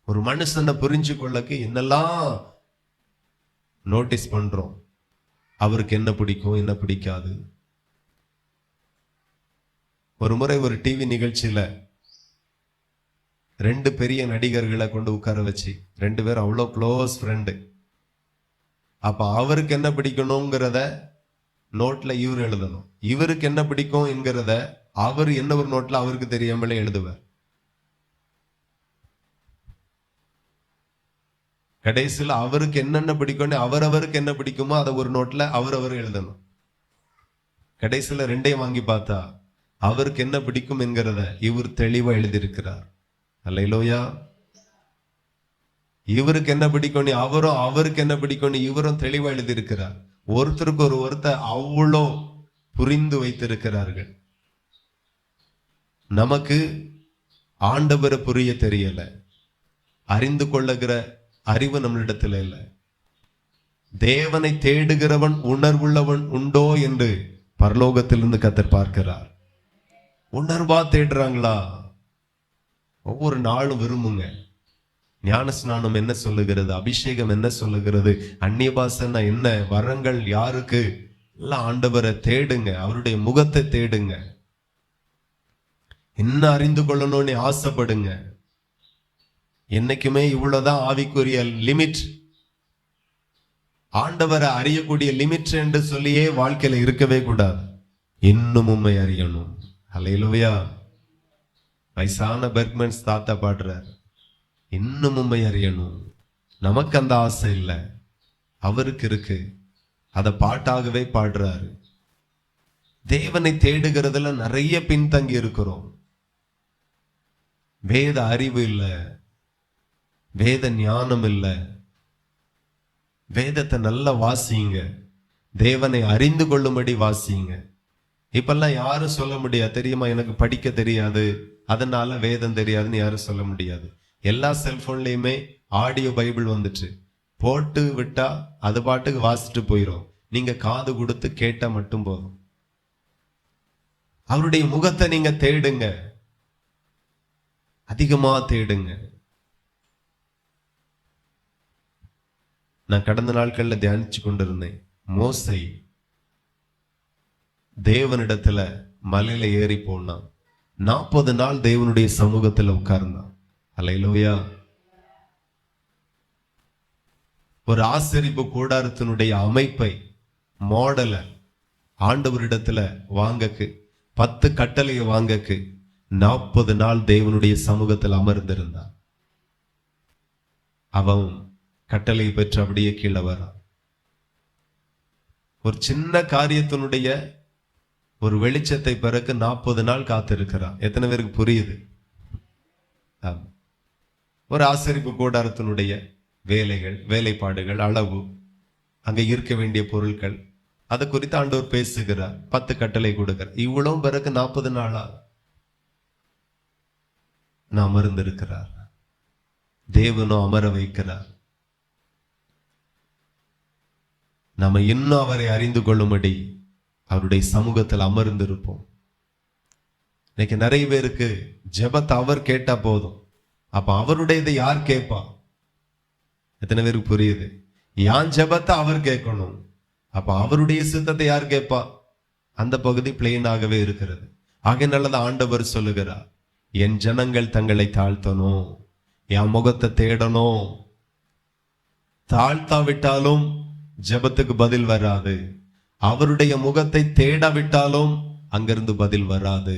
ஒரு மனுஷனை புரிஞ்சு கொள்ளக்கு என்னெல்லாம் நோட்டீஸ் பண்றோம். அவருக்கு என்ன பிடிக்கும், என்ன பிடிக்காது. ஒரு முறை ஒரு டிவி நிகழ்ச்சியில 2 பெரிய நடிகர்களை கொண்டு உட்கார வச்சு, 2 பேரும் அவ்வளோ க்ளோஸ் ஃப்ரெண்டு. அப்ப அவருக்கு என்ன பிடிக்கணுங்கிறத நோட்ல இவர் எழுதணும், இவருக்கு என்ன பிடிக்கும் என்கிறத அவர் என்ன ஒரு நோட்ல அவருக்கு தெரியாமலே எழுதுவார். கடைசியில் அவருக்கு என்னென்ன பிடிக்கும், அவரவருக்கு என்ன பிடிக்குமோ அதை ஒரு நோட்ல அவரவர் எழுதணும். கடைசியில 2ஐயும் வாங்கி பார்த்தா அவருக்கு என்ன பிடிக்கும் என்கிறத இவர் தெளிவா எழுதியிருக்கிறார். அல்லேலூயா. இவருக்கு என்ன பிடிக்கும் அவரும், அவருக்கு என்ன பிடிக்கும் இவரும் தெளிவா எழுதியிருக்கிறார். ஒருத்தருக்கு ஒருத்தர் அவ்வளோ புரிந்து வைத்திருக்கிறார்கள். நமக்கு ஆண்டவரை புரிய தெரியல, அறிந்து கொள்ளுகிற அறிவு நம்மளிடத்தில் இல்லை. தேவனை தேடுகிறவன் உணர்வுள்ளவன் உண்டோ என்று பரலோகத்திலிருந்து கர்த்தர் பார்க்கிறார். உணர்வா தேடுறாங்களா? ஒவ்வொரு நாளும் விரும்புங்க. ஞானஸ்நானம் என்ன சொல்லுகிறது, அபிஷேகம் என்ன சொல்லுகிறது, அந்நிய பாஷைன்னா என்ன, வரங்கள் யாருக்கு, எல்லாம் ஆண்டவரை தேடுங்க, அவருடைய முகத்தை தேடுங்க, என்ன அறிந்து கொள்ளணும்னு ஆசைப்படுங்க. என்னைக்குமே இவ்வளவுதான் ஆவிக்குரிய லிமிட். ஆண்டவரை அறியக்கூடிய லிமிட் என்று சொல்லியே வாழ்க்கையில இருக்கவே கூடாது. இன்னும் உண்மை அறியணும். ஹல்லேலூயா. வயசான பெர்க்மன்ஸ் தாத்தா பாடுறார், இன்னும் உண்மை அறியணும். நமக்கு அந்த ஆசை இல்லை, அவருக்கு இருக்கு. அதை பாட்டாகவே பாடுறாரு. தேவனை தேடுகிறதுல நிறைய பின்தங்கி இருக்கிறோம். வேத அறிவு இல்லை, வேத ஞானம் இல்லை. வேதத்தை நல்லா வாசிங்க, தேவனை அறிந்து கொள்ளும்படி வாசிங்க. இப்பெல்லாம் யாரும் சொல்ல முடியாது, தெரியுமா, எனக்கு படிக்க தெரியாது அதனால வேதம் தெரியாதுன்னு யாரும் சொல்ல முடியாது. எல்லா செல்போன்லயுமே ஆடியோ பைபிள் வந்துட்டு, போட்டு விட்டா அது பாட்டுக்கு வாசிட்டு போயிடும். நீங்க காது கொடுத்து கேட்டா மட்டும் போதும். அவருடைய முகத்தை நீங்க தேடுங்க, அதிகமா தேடுங்க. நான் கடந்த நாட்கள்ல தியானிச்சு கொண்டிருந்தேன். மோசே தேவனிடத்துல மலையில ஏறி போனான். 40 நாள் தேவனுடைய சமூகத்துல உட்கார்ந்தான். அல்லேலூயா. ஒரு ஆசரிப்பு கூடாரத்தினுடைய அமைப்பை, மாடல ஆண்டவரிடத்துல வாங்கக்கு, 10 கட்டளையை வாங்கக்கு 40 நாள் தேவனுடைய சமூகத்தில் அமர்ந்திருந்தான். அவன் கட்டளையை பெற்று அப்படியே கீழே வரான். ஒரு சின்ன காரியத்தினுடைய ஒரு வெளிச்சத்தை பிறகு 40 நாள் காத்திருக்கிறான். எத்தனை பேருக்கு புரியுது? ஒரு ஆசரிப்பு கூடாரத்தினுடைய வேலைகள், வேலைப்பாடுகள், அளவு, அங்க இருக்க வேண்டிய பொருட்கள், அதை குறித்து ஆண்டவர் பேசுகிறார். 10 கட்டளை கொடுக்கிறார். இவ்வளவு பிறகு 40 நாளா நான் அமர்ந்திருக்கிறார். தேவனும் அமர வைக்கிறார். நாம இன்னும் அவரை அறிந்து கொள்ளும்படி அவருடைய சமூகத்தில் அமர்ந்திருப்போம். இன்னைக்கு நிறைய பேருக்கு ஜெபத்தை அவர் கேட்டா போதும். அப்ப அவருடையதை யார் கேட்பா? எத்தனை பேருக்கு புரியுது? யான் ஜெபத்தை அவர் கேட்கணும். அப்ப அவருடைய சித்தத்தை யார் கேட்பா? அந்த பகுதி பிளெயினாகவே இருக்கிறது. ஆகையினாலதான் ஆண்டவர் சொல்லுகிறார், என் ஜனங்கள் தங்களை தாழ்த்தணும், என் முகத்தை தேடணும். தாழ்த்தாவிட்டாலும் ஜெபத்துக்கு பதில் வராது. அவருடைய முகத்தை தேடாவிட்டாலும் அங்கிருந்து பதில் வராது.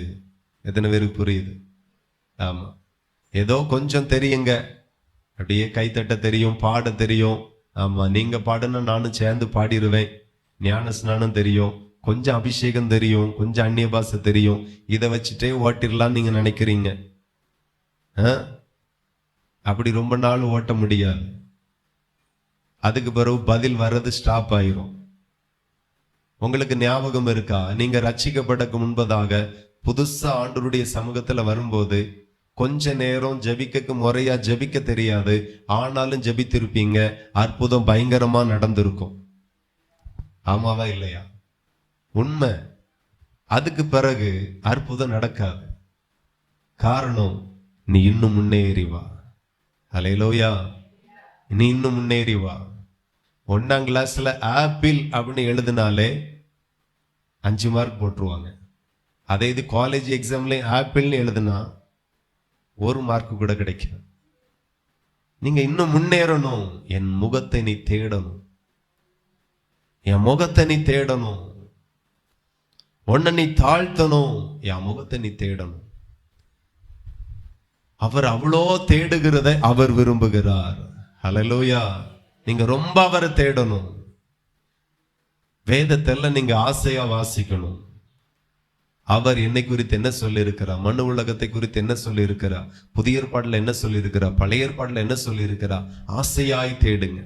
எத்தனை பேருக்கு புரியுது? ஆமா, ஏதோ கொஞ்சம் தெரியுங்க, அப்படியே கைத்தட்ட தெரியும், பாட தெரியும். ஆமா, நீங்க பாடுனா நானும் சேர்ந்து பாடிடுவேன். ஞான ஸ்நானம் தெரியும், கொஞ்சம் அபிஷேகம் தெரியும், கொஞ்சம் அந்நிய பாஷை தெரியும். இதை வச்சுட்டே ஓட்டிடலாம் நீங்க நினைக்கிறீங்க. அப்படி ரொம்ப நாள் ஓட்ட முடியாது. அதுக்கு பிறகு பதில் வர்றது ஸ்டாப் ஆயிரும். உங்களுக்கு ஞாபகம் இருக்கா? நீங்க ரட்சிக்கப்படக்கு முன்பதாக புதுசா ஆண்டவருடைய சமூகத்துல வரும்போது கொஞ்ச நேரம் ஜெபிக்க முறையா ஜெபிக்க தெரியாது, ஆனாலும் ஜெபித்திருப்பீங்க. அற்புதம் பயங்கரமா நடந்திருக்கும். ஆமாவா இல்லையா? உண்மை. அதுக்கு பிறகு அற்புதம் நடக்காது. காரணம், நீ இன்னும் முன்னேறி வா. அல்லேலூயா. நீ இன்னும் முன்னேறி வா. 1ஆம் கிளாஸ்ல ஆப்பிள் அப்படின்னு எழுதினாலே 5 மார்க் போட்டுருவாங்க. அதே இது காலேஜ் எக்ஸாம்ல ஆப்பிள்னு எழுதுனா 1 மார்க் கூட கிடைக்கும். நீங்க இன்னும் முன்னேறணும். என் முகத்தை நீ தேடணும், என் முகத்தை நீ தேடணும். உன்னை நீ தாழ்த்தணும், என் முகத்தை நீ தேடணும். அவர் அவ்வளோ தேடுகிறதை அவர் விரும்புகிறார். ஹல்லேலூயா. நீங்க ரொம்ப அவரை தேடணும். வேதத்தெல்லாம் நீங்க ஆசையா வாசிக்கணும். அவர் என்னை குறித்து என்ன சொல்லி இருக்கிறார், மனு உலகத்தை குறித்து என்ன சொல்லி இருக்கிறார், புதிய ஏற்பாடுல என்ன சொல்லி இருக்கிறார், பழைய ஏற்பாடுல என்ன சொல்லி இருக்கிறார், ஆசையாய் தேடுங்க.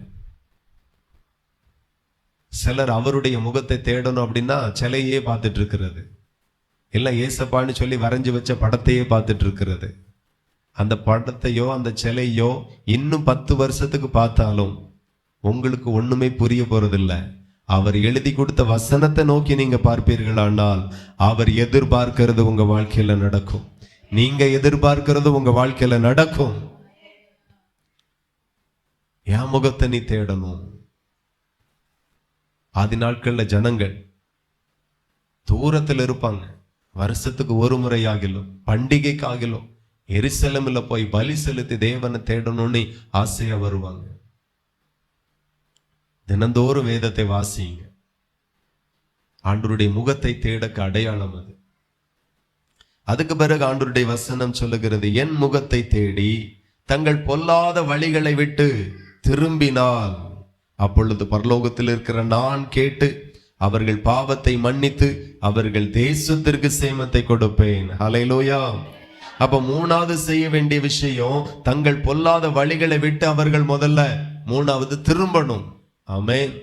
சிலர் அவருடைய முகத்தை தேடணும் அப்படின்னா சிலையே பார்த்துட்டு இருக்கிறது, இல்ல ஏசப்பான்னு சொல்லி வரைஞ்சு வச்ச படத்தையே பார்த்துட்டு இருக்கிறது. அந்த படத்தையோ அந்த சிலையோ இன்னும் 10 வருஷத்துக்கு பார்த்தாலும் உங்களுக்கு ஒண்ணுமே புரிய போறதில்ல. அவர் எழுதி கொடுத்த வசனத்தை நோக்கி நீங்க பார்ப்பீர்களானால் அவர் எதிர்பார்க்கிறது உங்க வாழ்க்கையில நடக்கும். நீங்க எதிர்பார்க்கிறது உங்க வாழ்க்கையில நடக்கும். என் முகத்தை நீ தேடணும். ஆதி நாட்கள்ல ஜனங்கள் தூரத்தில் இருப்பாங்க. வருஷத்துக்கு ஒரு முறை ஆகிலும் பண்டிகைக்கு ஆகிலும் எருசலேமில் போய் பலி செலுத்தி தேவனை தேடணும்னு ஆசையா வருவாங்க. தினந்தோறும் வேதத்தை வாசிங்க. ஆண்டவருடைய முகத்தை தேடக்கு அடையாளம் அது. அதுக்கு பிறகு ஆண்டவருடைய வசனம் சொல்லுகிறது, என் முகத்தை தேடி தங்கள் பொல்லாத வழிகளை விட்டு திரும்பினால் அப்பொழுது பரலோகத்தில் இருக்கிற நான் கேட்டு அவர்கள் பாவத்தை மன்னித்து அவர்கள் தேசத்திற்கு சேமத்தை கொடுப்பேன். ஹல்லேலூயா. அப்ப மூணாவது செய்ய வேண்டிய விஷயம், தங்கள் பொல்லாத வழிகளை விட்டு அவர்கள் முதல்ல மூணாவது திரும்பணும். ஆமென்.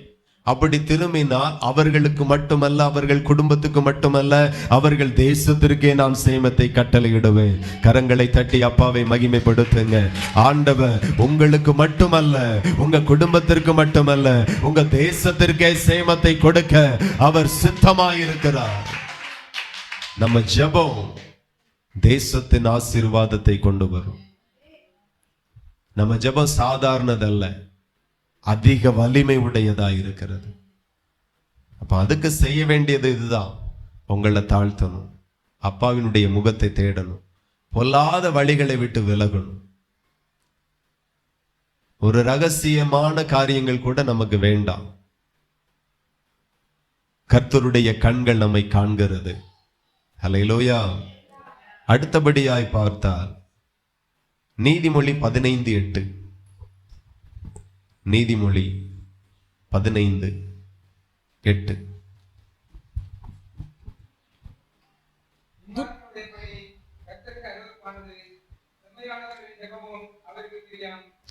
அப்படி திரும்பினால் அவர்களுக்கு மட்டுமல்ல, அவர்கள் குடும்பத்துக்கு மட்டுமல்ல, அவர்கள் தேசத்திற்கே நான் சேமத்தை கட்டளையிடுவேன். கரங்களை தட்டி அப்பாவை மகிமைப்படுத்துங்க. ஆண்டவர் உங்களுக்கு மட்டுமல்ல, உங்க குடும்பத்திற்கு மட்டுமல்ல, உங்க தேசத்திற்கே சேமத்தை கொடுக்க அவர் சித்தமாயிருக்கிறார். நம்ம ஜெபம் தேசத்தின் ஆசீர்வாதத்தை கொண்டு வரும். நம்ம ஜெபம் சாதாரணதல்ல, அதிக வலிமை உடையதா இருக்கிறது. அப்ப அதுக்கு செய்ய வேண்டியது இதுதான், உங்களை தாழ்த்தணும், அப்பாவினுடைய முகத்தை தேடணும், பொல்லாத வழிகளை விட்டு விலகணும். ஒரு ரகசியமான காரியங்கள் கூட நமக்கு வேண்டாம். கர்த்தருடைய கண்கள் நம்மை காண்கிறது. ஹல்லேலூயா. அடுத்தபடியாய் பார்த்தால் நீதிமொழி 15:8. நீதிமொழி 15:8.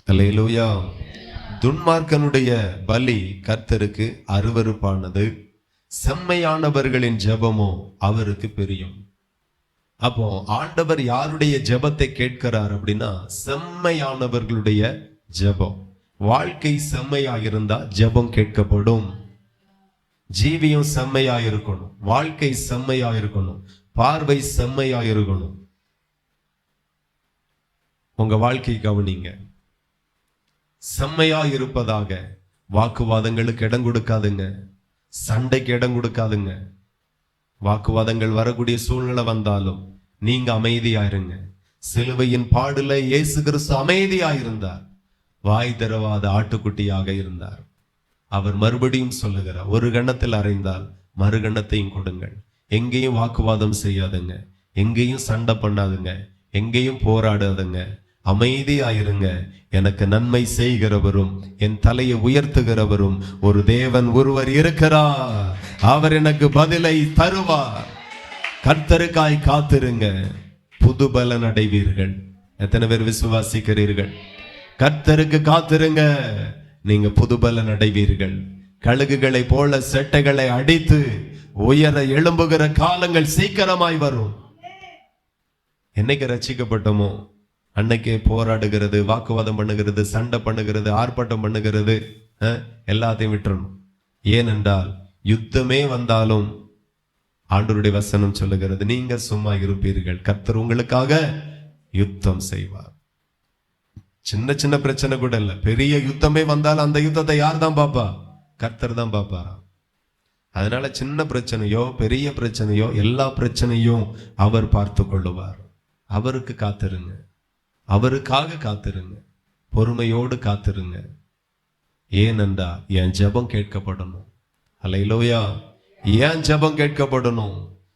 அல்லேலூயா. துன்மார்க்கனுடைய பலி கர்த்தருக்கு அருவருப்பானது, செம்மையானவர்களின் ஜெபமோ அவருக்கு பிரியம். அப்போ ஆண்டவர் யாருடைய ஜெபத்தை கேட்கிறார் அப்படின்னா, செம்மையானவர்களுடைய ஜெபம். வாழ்க்கை செம்மையாயிருந்தா ஜெபம் கேட்கப்படும். ஜீவியம் செம்மையாயிருக்கணும், வாழ்க்கை செம்மையாயிருக்கணும், பார்வை செம்மையாயிருக்கணும். உங்க வாழ்க்கை கவனிங்க. செம்மையாயிருப்பதாக. வாக்குவாதங்களுக்கு இடம் கொடுக்காதுங்க, சண்டைக்கு இடம் கொடுக்காதுங்க. வாக்குவாதங்கள் வரக்கூடிய சூழ்நிலை வந்தாலும் நீங்க அமைதியாயிருங்க. சிலுவையின் பாடுல இயேசு கிறிஸ்து அமைதியாயிருந்தார், வாய் தரவாத ஆட்டுக்குட்டியாக இருந்தார். அவர் மறுபடியும் சொல்லுகிறார், ஒரு கணத்தில் அறைந்தால் மறு கணத்தையும் கொடுங்கள். எங்கேயும் வாக்குவாதம் செய்யாதுங்க, எங்கேயும் சண்டை பண்ணாதுங்க, எங்கேயும் போராடாதுங்க, அமைதியாயிருங்க. எனக்கு நன்மை செய்கிறவரும் என் தலையை உயர்த்துகிறவரும் ஒரு தேவன் ஒருவர் இருக்கிறார், அவர் எனக்கு பதிலை தருவார். கர்த்தருக்காய் காத்திருங்க, புது பலன் அடைவீர்கள். எத்தனை பேர் விசுவாசிக்கிறீர்கள்? கர்த்தருக்கு காத்திருங்க, நீங்க புது பலன் அடைவீர்கள். கழுகுகளை போல செட்டைகளை அடித்து உயர எழும்புகிற காலங்கள் சீக்கிரமாய் வரும். என்னைக்கு ரட்சிக்கப்பட்டோமோ அன்னைக்கே போராடுகிறது, வாக்குவாதம் பண்ணுகிறது, சண்டை பண்ணுகிறது, ஆர்ப்பாட்டம் பண்ணுகிறது எல்லாத்தையும் விட்டுறணும். ஏனென்றால் யுத்தமே வந்தாலும் ஆண்டவருடைய வசனம் சொல்லுகிறது, நீங்க சும்மா இருப்பீர்கள், கர்த்தர் உங்களுக்காக யுத்தம் செய்வார். சின்ன சின்ன பிரச்சனை கூட இல்ல, பெரிய யுத்தமே வந்தாலும் அந்த யுத்தத்தை யார் தான் பாப்பா? கர்த்தர் தான் பாப்பாரா. அதனால சின்ன பிரச்சனையோ பெரிய பிரச்சனையோ எல்லா பிரச்சனையும் அவர் பார்த்து கொள்ளுவார். அவருக்கு காத்திருங்க, அவருக்காக காத்திருங்க, பொறுமையோடு காத்திருங்க. ஏனென்றா என் ஜெபம் கேட்கப்படணும். அல்லேலூயா. ஏன் ஜெபம் கேட்கப்படணும்?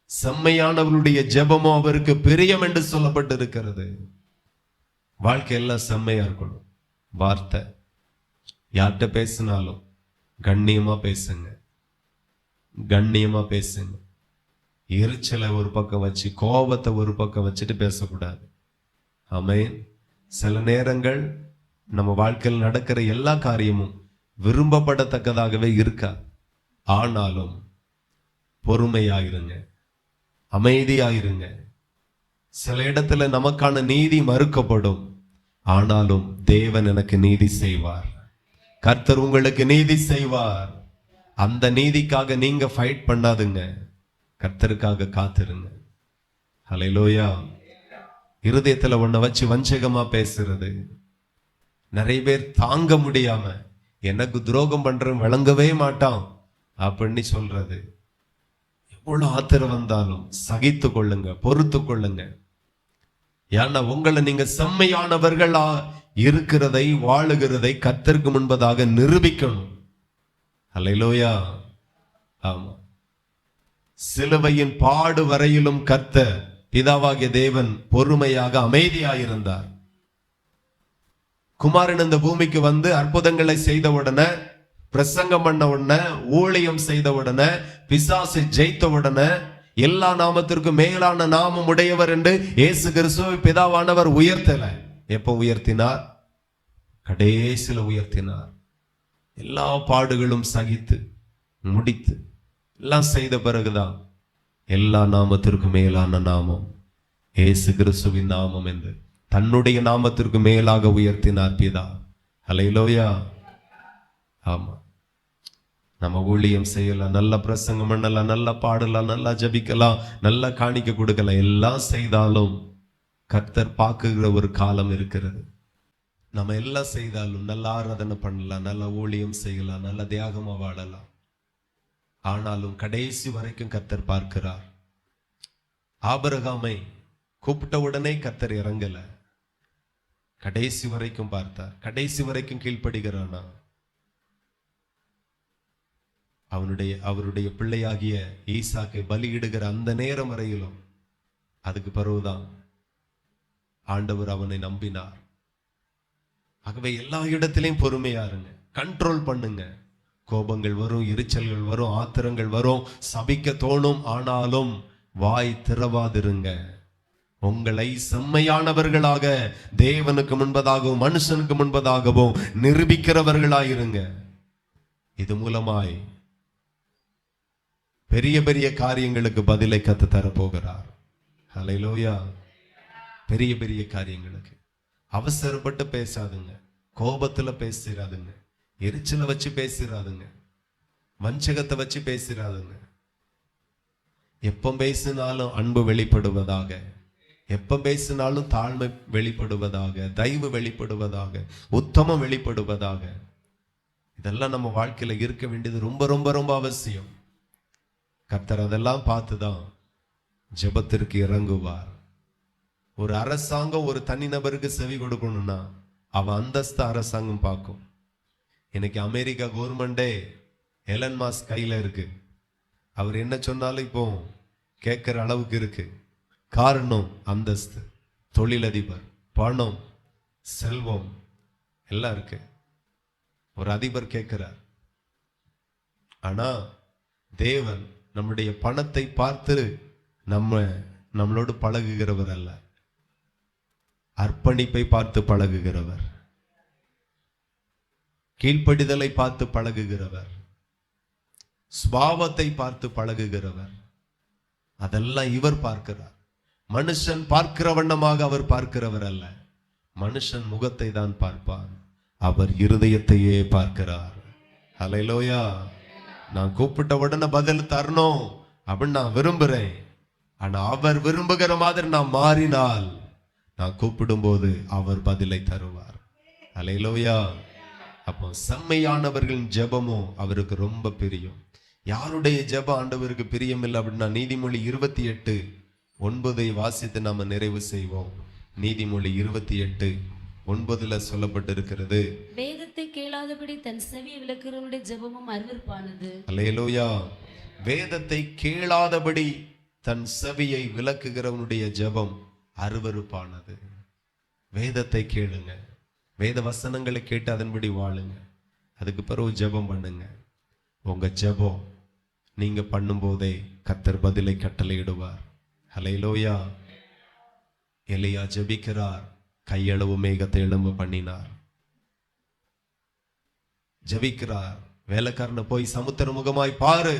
செம்மையானவர்களுடைய ஜெபமும் அவருக்கு பிரியம் என்று சொல்லப்பட்டிருக்கிறது. வாழ்க்கை எல்லாம் செம்மையா இருக்கணும். வார்த்தை யார்கிட்ட பேசினாலும் கண்ணியமா பேசுங்க, கண்ணியமா பேசுங்க. எரிச்சலை ஒரு பக்கம் வச்சு கோபத்தை ஒரு பக்கம் வச்சுட்டு பேசக்கூடாது. ஆமென். சில நேரங்கள் நம்ம வாழ்க்கையில் நடக்கிற எல்லா காரியமும் விரும்பப்படத்தக்கதாகவே இருக்கா. ஆனாலும் பொறுமையாயிருங்க, அமைதியாயிருங்க. சில இடத்துல நமக்கான நீதி மறுக்கப்படும், ஆனாலும் தேவன் எனக்கு நீதி செய்வார், கர்த்தர் உங்களுக்கு நீதி செய்வார். அந்த நீதிக்காக நீங்க ஃபைட் பண்ணாதுங்க, கர்த்தருக்காக காத்திருங்க. ஹல்லேலூயா. இருதயத்துல ஒன்ன வச்சு வஞ்சகமா பேசுறது, நிறைய பேர் தாங்க முடியாம எனக்கு துரோகம் பண்றேன் விளங்கவே மாட்டான் அப்படின்னு சொல்றது. எவ்வளவு ஆத்திரம் வந்தாலும் சகித்து கொள்ளுங்க, பொறுத்து கொள்ளுங்க. ஏன்னா உங்களை நீங்க செம்மையானவர்களா இருக்கிறதை வாழுகிறதை கர்த்தருக்கு முன்பதாக நிரூபிக்கணும். அல்லேலூயா. ஆமா, சிலுவையின் பாடு வரையிலும் கர்த்தர் பிதாவாகிய தேவன் பொறுமையாக அமைதியாயிருந்தார். குமாரன் இந்த பூமிக்கு வந்து அற்புதங்களை செய்த உடனே, பிரசங்கம் பண்ண உடனே, ஊழியம் செய்த உடனே, பிசாசை ஜெயித்த உடனே, எல்லா நாமத்திற்கும் மேலான நாமம் உடையவர் என்று இயேசு கிறிஸ்துவை பிதாவானவர் உயர்த்தல. எப்ப உயர்த்தினார்? கடைசியில உயர்த்தினார். எல்லா பாடுகளும் சகித்து முடித்து எல்லாம் செய்த பிறகுதான் எல்லா நாமத்திற்கும் மேலான நாமம் இயேசு கிறிஸ்துவின் நாமம் என்று தன்னுடைய நாமத்திற்கு மேலாக உயர்த்தினார் பிதா. அல்லேலூயா. ஆமா, நம்ம ஊழியம் செய்யலாம், நல்ல பிரசங்கம் பண்ணலாம், நல்லா பாடலாம், நல்லா ஜபிக்கலாம், நல்லா காணிக்க கொடுக்கலாம். எல்லாம் செய்தாலும் கர்த்தர் பார்க்குகிற ஒரு காலம் இருக்கிறது. நம்ம எல்லாம் செய்தாலும் நல்லா ஆராதனை பண்ணலாம், நல்லா ஊழியம் செய்யலாம், நல்ல தியாகமா வாழலாம். ஆனாலும் கடைசி வரைக்கும் கர்த்தர் பார்க்கிறார். ஆபிரகாமை கூப்பிட்ட உடனே கர்த்தர் இறங்கல, கடைசி வரைக்கும் பார்த்தார். கடைசி வரைக்கும் கீழ்ப்படுகிறானா? அவருடைய பிள்ளையாகிய ஈசாக்கை பலியிடுகிற அந்த நேரம் வரையிலும், அதுக்கு பிறகுதான் ஆண்டவர் அவனை நம்பினார். ஆகவே எல்லா இடத்திலையும் பொறுமையா இருங்க, கண்ட்ரோல் பண்ணுங்க. கோபங்கள் வரும், எரிச்சல்கள் வரும், ஆத்திரங்கள் வரும், சபிக்க தோணும். ஆனாலும் வாய் திறவாதிருங்க. உங்களை செம்மையானவர்களாக தேவனுக்கு முன்பதாகவும் மனுஷனுக்கு முன்பதாகவும் நிரூபிக்கிறவர்களாயிருங்க. இது மூலமாய் பெரிய பெரிய காரியங்களுக்கு பதிலை கத்து தரப்போகிறார். ஹல்லேலூயா. பெரிய பெரிய காரியங்களுக்கு அவசரப்பட்டு பேசாதுங்க, கோபத்துல பேசிடாதுங்க, எரிச்சலை வச்சு பேசிடாதுங்க, வஞ்சகத்தை வச்சு பேசிடாதுங்க. எப்ப பேசினாலும் அன்பு வெளிப்படுவதாக, எப்ப பேசினாலும் தாழ்மை வெளிப்படுவதாக, தயவு வெளிப்படுவதாக, உத்தமம் வெளிப்படுவதாக. இதெல்லாம் நம்ம வாழ்க்கையில இருக்க வேண்டியது ரொம்ப ரொம்ப ரொம்ப அவசியம். கர்த்தர் அதெல்லாம் பார்த்துதான் ஜெபத்திற்கு இறங்குவார். ஒரு அரசாங்கம் ஒரு தனிநபருக்கு செவி கொடுக்கணும்னா அவன் அந்தஸ்து அரசாங்கம் பார்க்கும். இன்னைக்கு அமெரிக்கா கவர்மெண்டே எலன் மாஸ்க் கையில இருக்கு. அவர் என்ன சொன்னாலும் இப்போ கேட்கிற அளவுக்கு இருக்கு. காரணம் அந்தஸ்து, தொழிலதிபர், பணம், செல்வம் எல்லாம் இருக்கு. ஒரு அதிபர் கேட்கிறார். ஆனா தேவன் நம்முடைய பணத்தை பார்த்து நம்மளோடு பழகுகிறவர் அல்ல, அர்ப்பணிப்பை பார்த்து பழகுகிறவர், கீழ்ப்படிதலை பார்த்து பழகுகிறவர், சுபாவத்தை பார்த்து பழகுகிறவர். அதெல்லாம் இவர் பார்க்கிறார். மனுஷன் பார்க்கிற வண்ணமாக அவர் பார்க்கிறவர் அல்ல. மனுஷன் முகத்தை தான் பார்ப்பார், அவர் இருதயத்தையே பார்க்கிறார். ஹல்லேலூயா. நான் கூப்பிட்ட உடனே பதில் தரணும் அப்படின்னு நான் விரும்புறேன். ஆனா அவர் விரும்புகிற மாதிரி நான் மாறினால், நான் கூப்பிடும் போது அவர் பதிலை தருவார். ஹல்லேலூயா. அப்போ செம்மையானவர்களின் ஜெபமும் அவருக்கு ரொம்ப பிரியம். யாருடைய ஜெபம் ஆண்டவருக்கு பிரியம் இல்லை அப்படின்னா, நீதிமொழி 28:9 வாசித்து நாம நிறைவு செய்வோம். நீதிமொழி 28:9 சொல்லப்பட்டிருக்கிறது, வேதத்தை கேளாதபடி தன் செவியை விலக்குறவனுடைய ஜெபமும் அருவருப்பானது. அல்லேலூயா. வேதத்தை கேளாதபடி தன் செவியை விலக்குகிறவனுடைய ஜெபம் அருவருப்பானது. வேதத்தை கேளுங்க, வேத வசனங்களை கேட்டு அதன்படி வாழுங்க. அதுக்கு பிறகு ஜெபம் பண்ணுங்க. உங்க ஜெபம் நீங்க பண்ணும்போதே கர்த்தர் பதிலை கட்டளையிடுவார். ஹல்லேலூயா. எலியா ஜெபிக்கிறார், கையளவு மேகத்தை எழும்ப பண்ணினார். ஜெபிக்கிறார், வேலைக்காரனை போய் சமுத்திர முகமாய் பாரு,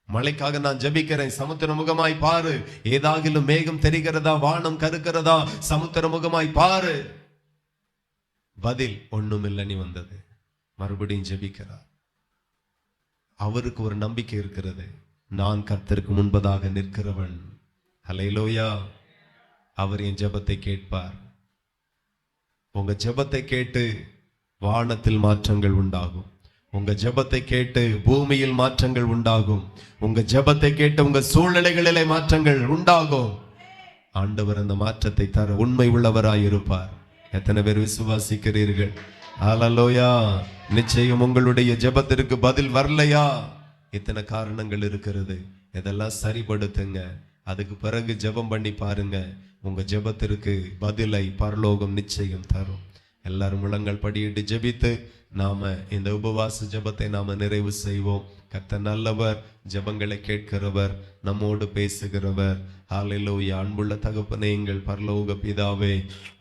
மழைக்காக நான் ஜெபிக்கிறேன், சமுத்திர முகமாய் பாரு, ஏதாகிலும் மேகம் தெரிகிறதா, வானம் கருக்கிறதா, சமுத்திர முகமாய் பாரு. பதில் ஒண்ணுமில்லைன்னு வந்தது. மறுபடியும் ஜெபிக்கிறார். அவருக்கு ஒரு நம்பிக்கை இருக்கிறது, நான் கர்த்தருக்கு முன்பதாக நிற்கிறவன். ஹல்லேலூயா. அவர் என் ஜெபத்தை கேட்பார். உங்க ஜெபத்தை கேட்டு வானத்தில் மாற்றங்கள் உண்டாகும். உங்க ஜெபத்தை கேட்டு பூமியில் மாற்றங்கள் உண்டாகும். உங்க ஜெபத்தை கேட்டு உங்க சூழ்நிலைகளிலே மாற்றங்கள் உண்டாகும். ஆண்டவர் அந்த மாற்றத்தை தர உண்மை உள்ளவராய் இருப்பார். எத்தனை பேர் விசுவாசிக்கிறீர்கள்? ஹல்லேலூயா. நிச்சயம் உங்களுடைய ஜெபத்திற்கு பதில் வரலையா? இத்தனை காரணங்கள் இருக்கிறது. இதெல்லாம் சரிப்படுத்துங்க. அதுக்கு பிறகு ஜெபம் பண்ணி பாருங்க. உங்க ஜெபத்திற்கு பதிலை பரலோகம் நிச்சயம் தரும். எல்லாரும் முழங்கள் படியிட்டு ஜெபித்து நாம இந்த உபவாச ஜெபத்தை நாம நிறைவு செய்வோம். கர்த்தர் நல்லவர், ஜெபங்களை கேட்கிறவர், நம்மோடு பேசுகிறவர். ஹல்லேலூயா. அன்புள்ள தகப்பனே, எங்கள் பரலோக பிதாவே,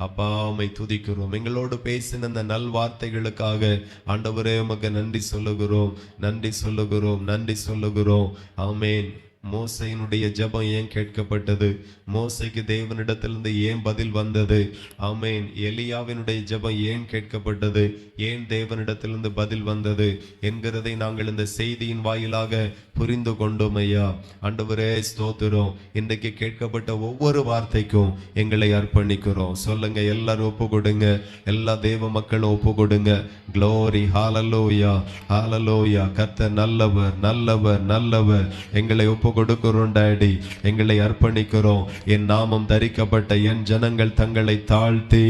அப்பா உம்மை துதிக்கிறோம். எங்களோடு பேசின அந்த நல் வார்த்தைகளுக்காக ஆண்டவரே உமக்கு நன்றி சொல்லுகிறோம், நன்றி சொல்லுகிறோம், நன்றி சொல்லுகிறோம். ஆமென். மோசையினுடைய ஜெபம் ஏன் கேட்கப்பட்டது? மோசைக்கு தேவனிடத்திலிருந்து ஏன் பதில் வந்தது? ஆமென். எலியாவினுடைய ஜெபம் ஏன் கேட்கப்பட்டது? ஏன் தேவனிடத்திலிருந்து பதில் வந்தது என்கிறதை நாங்கள் இந்த செய்தியின் வாயிலாக புரிந்து கொண்டோம் ஐயா. ஆண்டவரே ஸ்தோத்திரம். இன்றைக்கு கேட்கப்பட்ட ஒவ்வொரு வார்த்தைக்கும் எங்களை அர்ப்பணிக்கிறோம். சொல்லுங்க, எல்லாரும் ஒப்பு கொடுங்க. எல்லா தேவ மக்களும் ஒப்பு கொடுங்க. க்ளோரி. ஹல்லேலூயா, ஹல்லேலூயா. கர்த்தர் நல்லவர், நல்லவர், நல்லவர். எங்களை ஒப்பு கொடுக்கிறோம் டாடி. எங்களை அர்ப்பணிக்கிறோம். என் நாமம் தரிக்கப்பட்ட என் ஜனங்கள் தங்களை தாழ்த்தி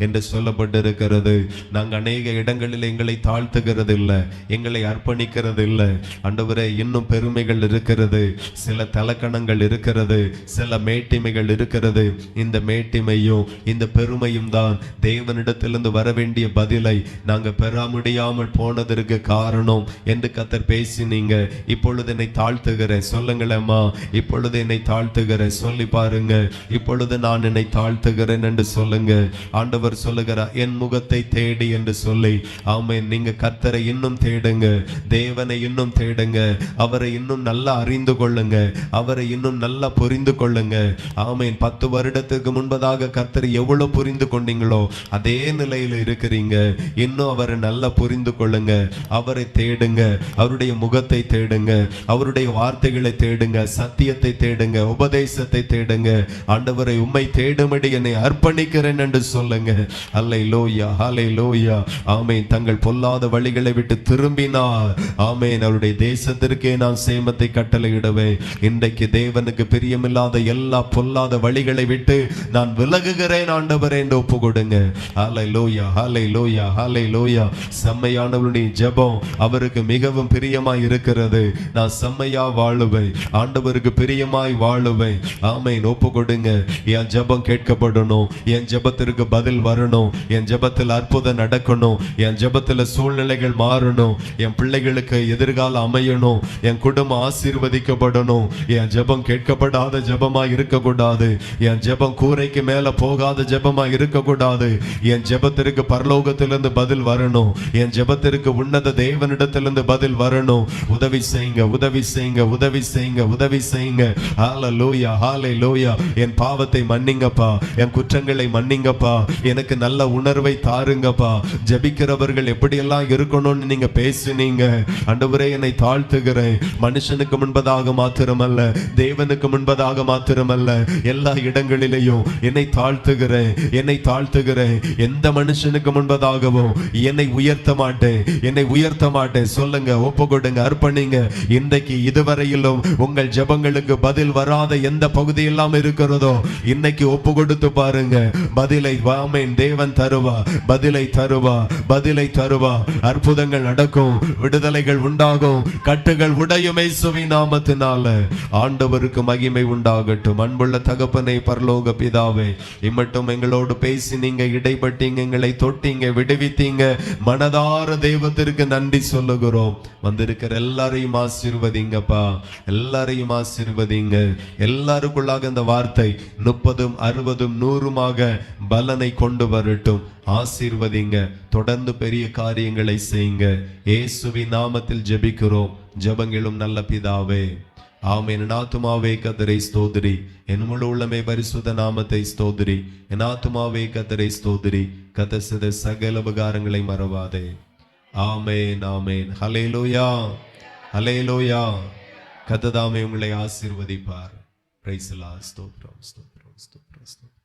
என்று சொல்லப்பட்டிருக்கிறது. நாங்கள் அநேக இடங்களில் எங்களை தாழ்த்துகிறது இல்லை, எங்களை அர்ப்பணிக்கிறது இல்லை. ஆண்டவரே, இன்னும் பெருமைகள் இருக்கிறது, சில தலக்கணங்கள் இருக்கிறது, சில மேட்டிமைகள் இருக்கிறது. இந்த மேட்டிமையும் இந்த பெருமையும் தான் தேவனிடத்திலிருந்து வர வேண்டிய பதிலை நாங்கள் பெற முடியாமல் போனதற்கு காரணம் என்று கர்த்தர் பேசினீங்க. இப்பொழுது என்னை தாழ்த்துகிறேன். சொல்லுங்களேம்மா, இப்பொழுது என்னை தாழ்த்துகிறேன். சொல்லி பாருங்க, இப்பொழுது நான் என்னை தாழ்த்துகிறேன் என்று சொல்லுங்க. ஆண்டவர் சொல்லுகிறார், என் முகத்தை தேடி என்று சொல்லி. ஆமென். நீங்க கர்த்தரை இன்னும் தேடுங்க, தேவனை இன்னும் தேடுங்க, அவரை இன்னும் நல்லா அறிந்து கொள்ளுங்க, அவரை இன்னும் நல்லா புரிந்து கொள்ளுங்க. ஆமென். 10 வருடத்துக்கு முன்பதாக கர்த்தரை எவ்வளவு புரிந்து கொண்டீங்களோ அதே நிலையில் இருக்கிறீங்க. இன்னும் அவரை நல்லா புரிந்து கொள்ளுங்க, அவரை தேடுங்க, அவருடைய முகத்தை தேடுங்க, அவருடைய வார்த்தைகளை தேடுங்க, சத்தியத்தை தேடுங்க, உபதேசத்தை தேடுங்க. ஆண்டவரை உம்மை தேடும்படி என்னை அர்ப்பணிக்கிறேன் என்று சொல்லுங்க. அல்லேலூயா, ஹல்லேலூயா. ஆமென். தங்கள் பொல்லாத வழிகளை விட்டு திரும்பினார். ஆமென். அவருடைய தேசத்திற்கே நான் சேமத்தை கட்டளையிடுவேன். இன்றைக்கு தேவனுக்கு பிரியமில்லாத எல்லா பொல்லாத வழிகளை விட்டு நான் விலகுகிறேன் ஆண்டவரே என்று ஒப்பு கொடுங்க. ஹல்லேலூயா, ஹல்லேலூயா, ஹல்லேலூயா. செம்மையானவருடைய ஜெபம் அவருக்கு மிகவும் பிரியமாய் இருக்கிறது. நான் செம்மையா வாழுவேன், ஆண்டவருக்கு பிரியமாய் வாழுவேன். ஆமென். ஒப்பு கொடுங்க. என் ஜெபம் கேட்கப்படணும், என் ஜெபத்திற்கு பதில் வரணும், என் ஜெபத்தில் அற்புதம் நடக்கணும், என் ஜெபத்தில் சூழ்நிலைகள் மாறணும், என் பிள்ளைகளுக்கு எதிர்காலம் அமையணும், என் குடும்பம் ஆசீர்வதிக்கப்படணும். என் ஜெபம் கேட்கப்படாத ஜெபமா இருக்கக்கூடாது. என் ஜெபம் கூரைக்கு மேல போகாத ஜெபமா இருக்கக்கூடாது. என் ஜெபத்திற்கு பரலோகத்திலிருந்து பதில் வரணும். என் ஜெபத்திற்கு உன்னத தேவனிடத்திலிருந்து பதில் வரணும். உதவி செய்யுங்க, உதவி செய்யுங்க, உதவி செய்யுங்க, உதவி செய்யுங்க. ஹல்லேலூயா, ஹல்லேலூயா. என் பாவத்தை மன்னிங்கப்பா, என் குற்றங்களை மன்னிங்கப்பா, எனக்கு நல்ல உணர்வை தாருங்கப்பா. ஜெபிக்கிறவர்கள் எப்படியெல்லாம் இருக்கணும்னு நீங்க பேசுனீங்க. ஆண்டவரே, என்னை தாழ்த்துகிறேன். மனுஷனுக்கு முன்பதாக மாத்திரமல்ல, தேவனுக்கு முன்பதாக மாத்திரமல்ல, எல்லா இடங்களிலேயும் என்னை தாழ்த்துகிறேன், என்னை தாழ்த்துகிறேன். எந்த மனுஷனுக்கு முன்பதாகவும் என்னை உயர்த்த மாட்டேன், என்னை உயர்த்த மாட்டேன். சொல்லுங்க, ஒப்பு கொடுங்க, அர்ப்பணிங்க. இன்றைக்கு இதுவரையிலும் உங்கள் ஜெபங்களுக்கு பதில் வராத எந்த பகுதியெல்லாம் இருக்கிறதோ இன்னைக்கு ஒப்பு கொடுத்து பாருங்க. பதிலை ஆமென் தேவன் தருவா, பதிலை தருவா, பதிலை தருவா. அற்புதங்கள் நடக்கும், விடுதலைகள் உண்டாகும், கட்டுகள் உடையும் இயேசுவின் நாமத்தினால. ஆண்டவருக்கு மகிமை உண்டாகட்டும். அன்புள்ள தகப்பனே, பரலோக பிதாவே, இம்மட்டும் எங்களோடு பேசி நீங்க இடைப்பட்டீங்க, எங்களை தொட்டீங்க, விடுவித்தீங்க. மனதார தெய்வத்திற்கு நன்றி சொல்லுகிறோம். வந்திருக்கிற எல்லாரையும் ஆசீர்வதிங்கப்பா, எல்லாரையும் ஆசீர்வதிங்க. எல்லாருக்குள்ளாக இந்த வார்த்தை 30, 60, 100 பலனை கொண்டு வரட்டும். ஆசீர்வதிங்க. தொடர்ந்து பெரிய காரியங்களை செய்யுங்க. இயேசுவின் நாமத்தில் ஜெபிக்கிறோம். ஜெபங்களும் நல்ல பிதாவே, ஆமென். என் ஆத்துமாவே கர்த்தரை ஸ்தோத்திரி, என் முழு உள்ளமே பரிசுத்த நாமத்தை ஸ்தோத்திரி. என் ஆத்துமாவே கர்த்தரை ஸ்தோத்திரி, கர்த்தர் செய்த சகல உபகாரங்களை மறவாதே. ஆமென், ஆமென். ஹல்லேலூயா, ஹல்லேலூயா. கர்த்தர் தாமே உங்களை ஆசீர்வதிப்பார். Praise the Lord. ஸ்தோத்திரம், ஸ்தோத்திரம், ஸ்தோத்திரம், ஸ்தோத்திரம்.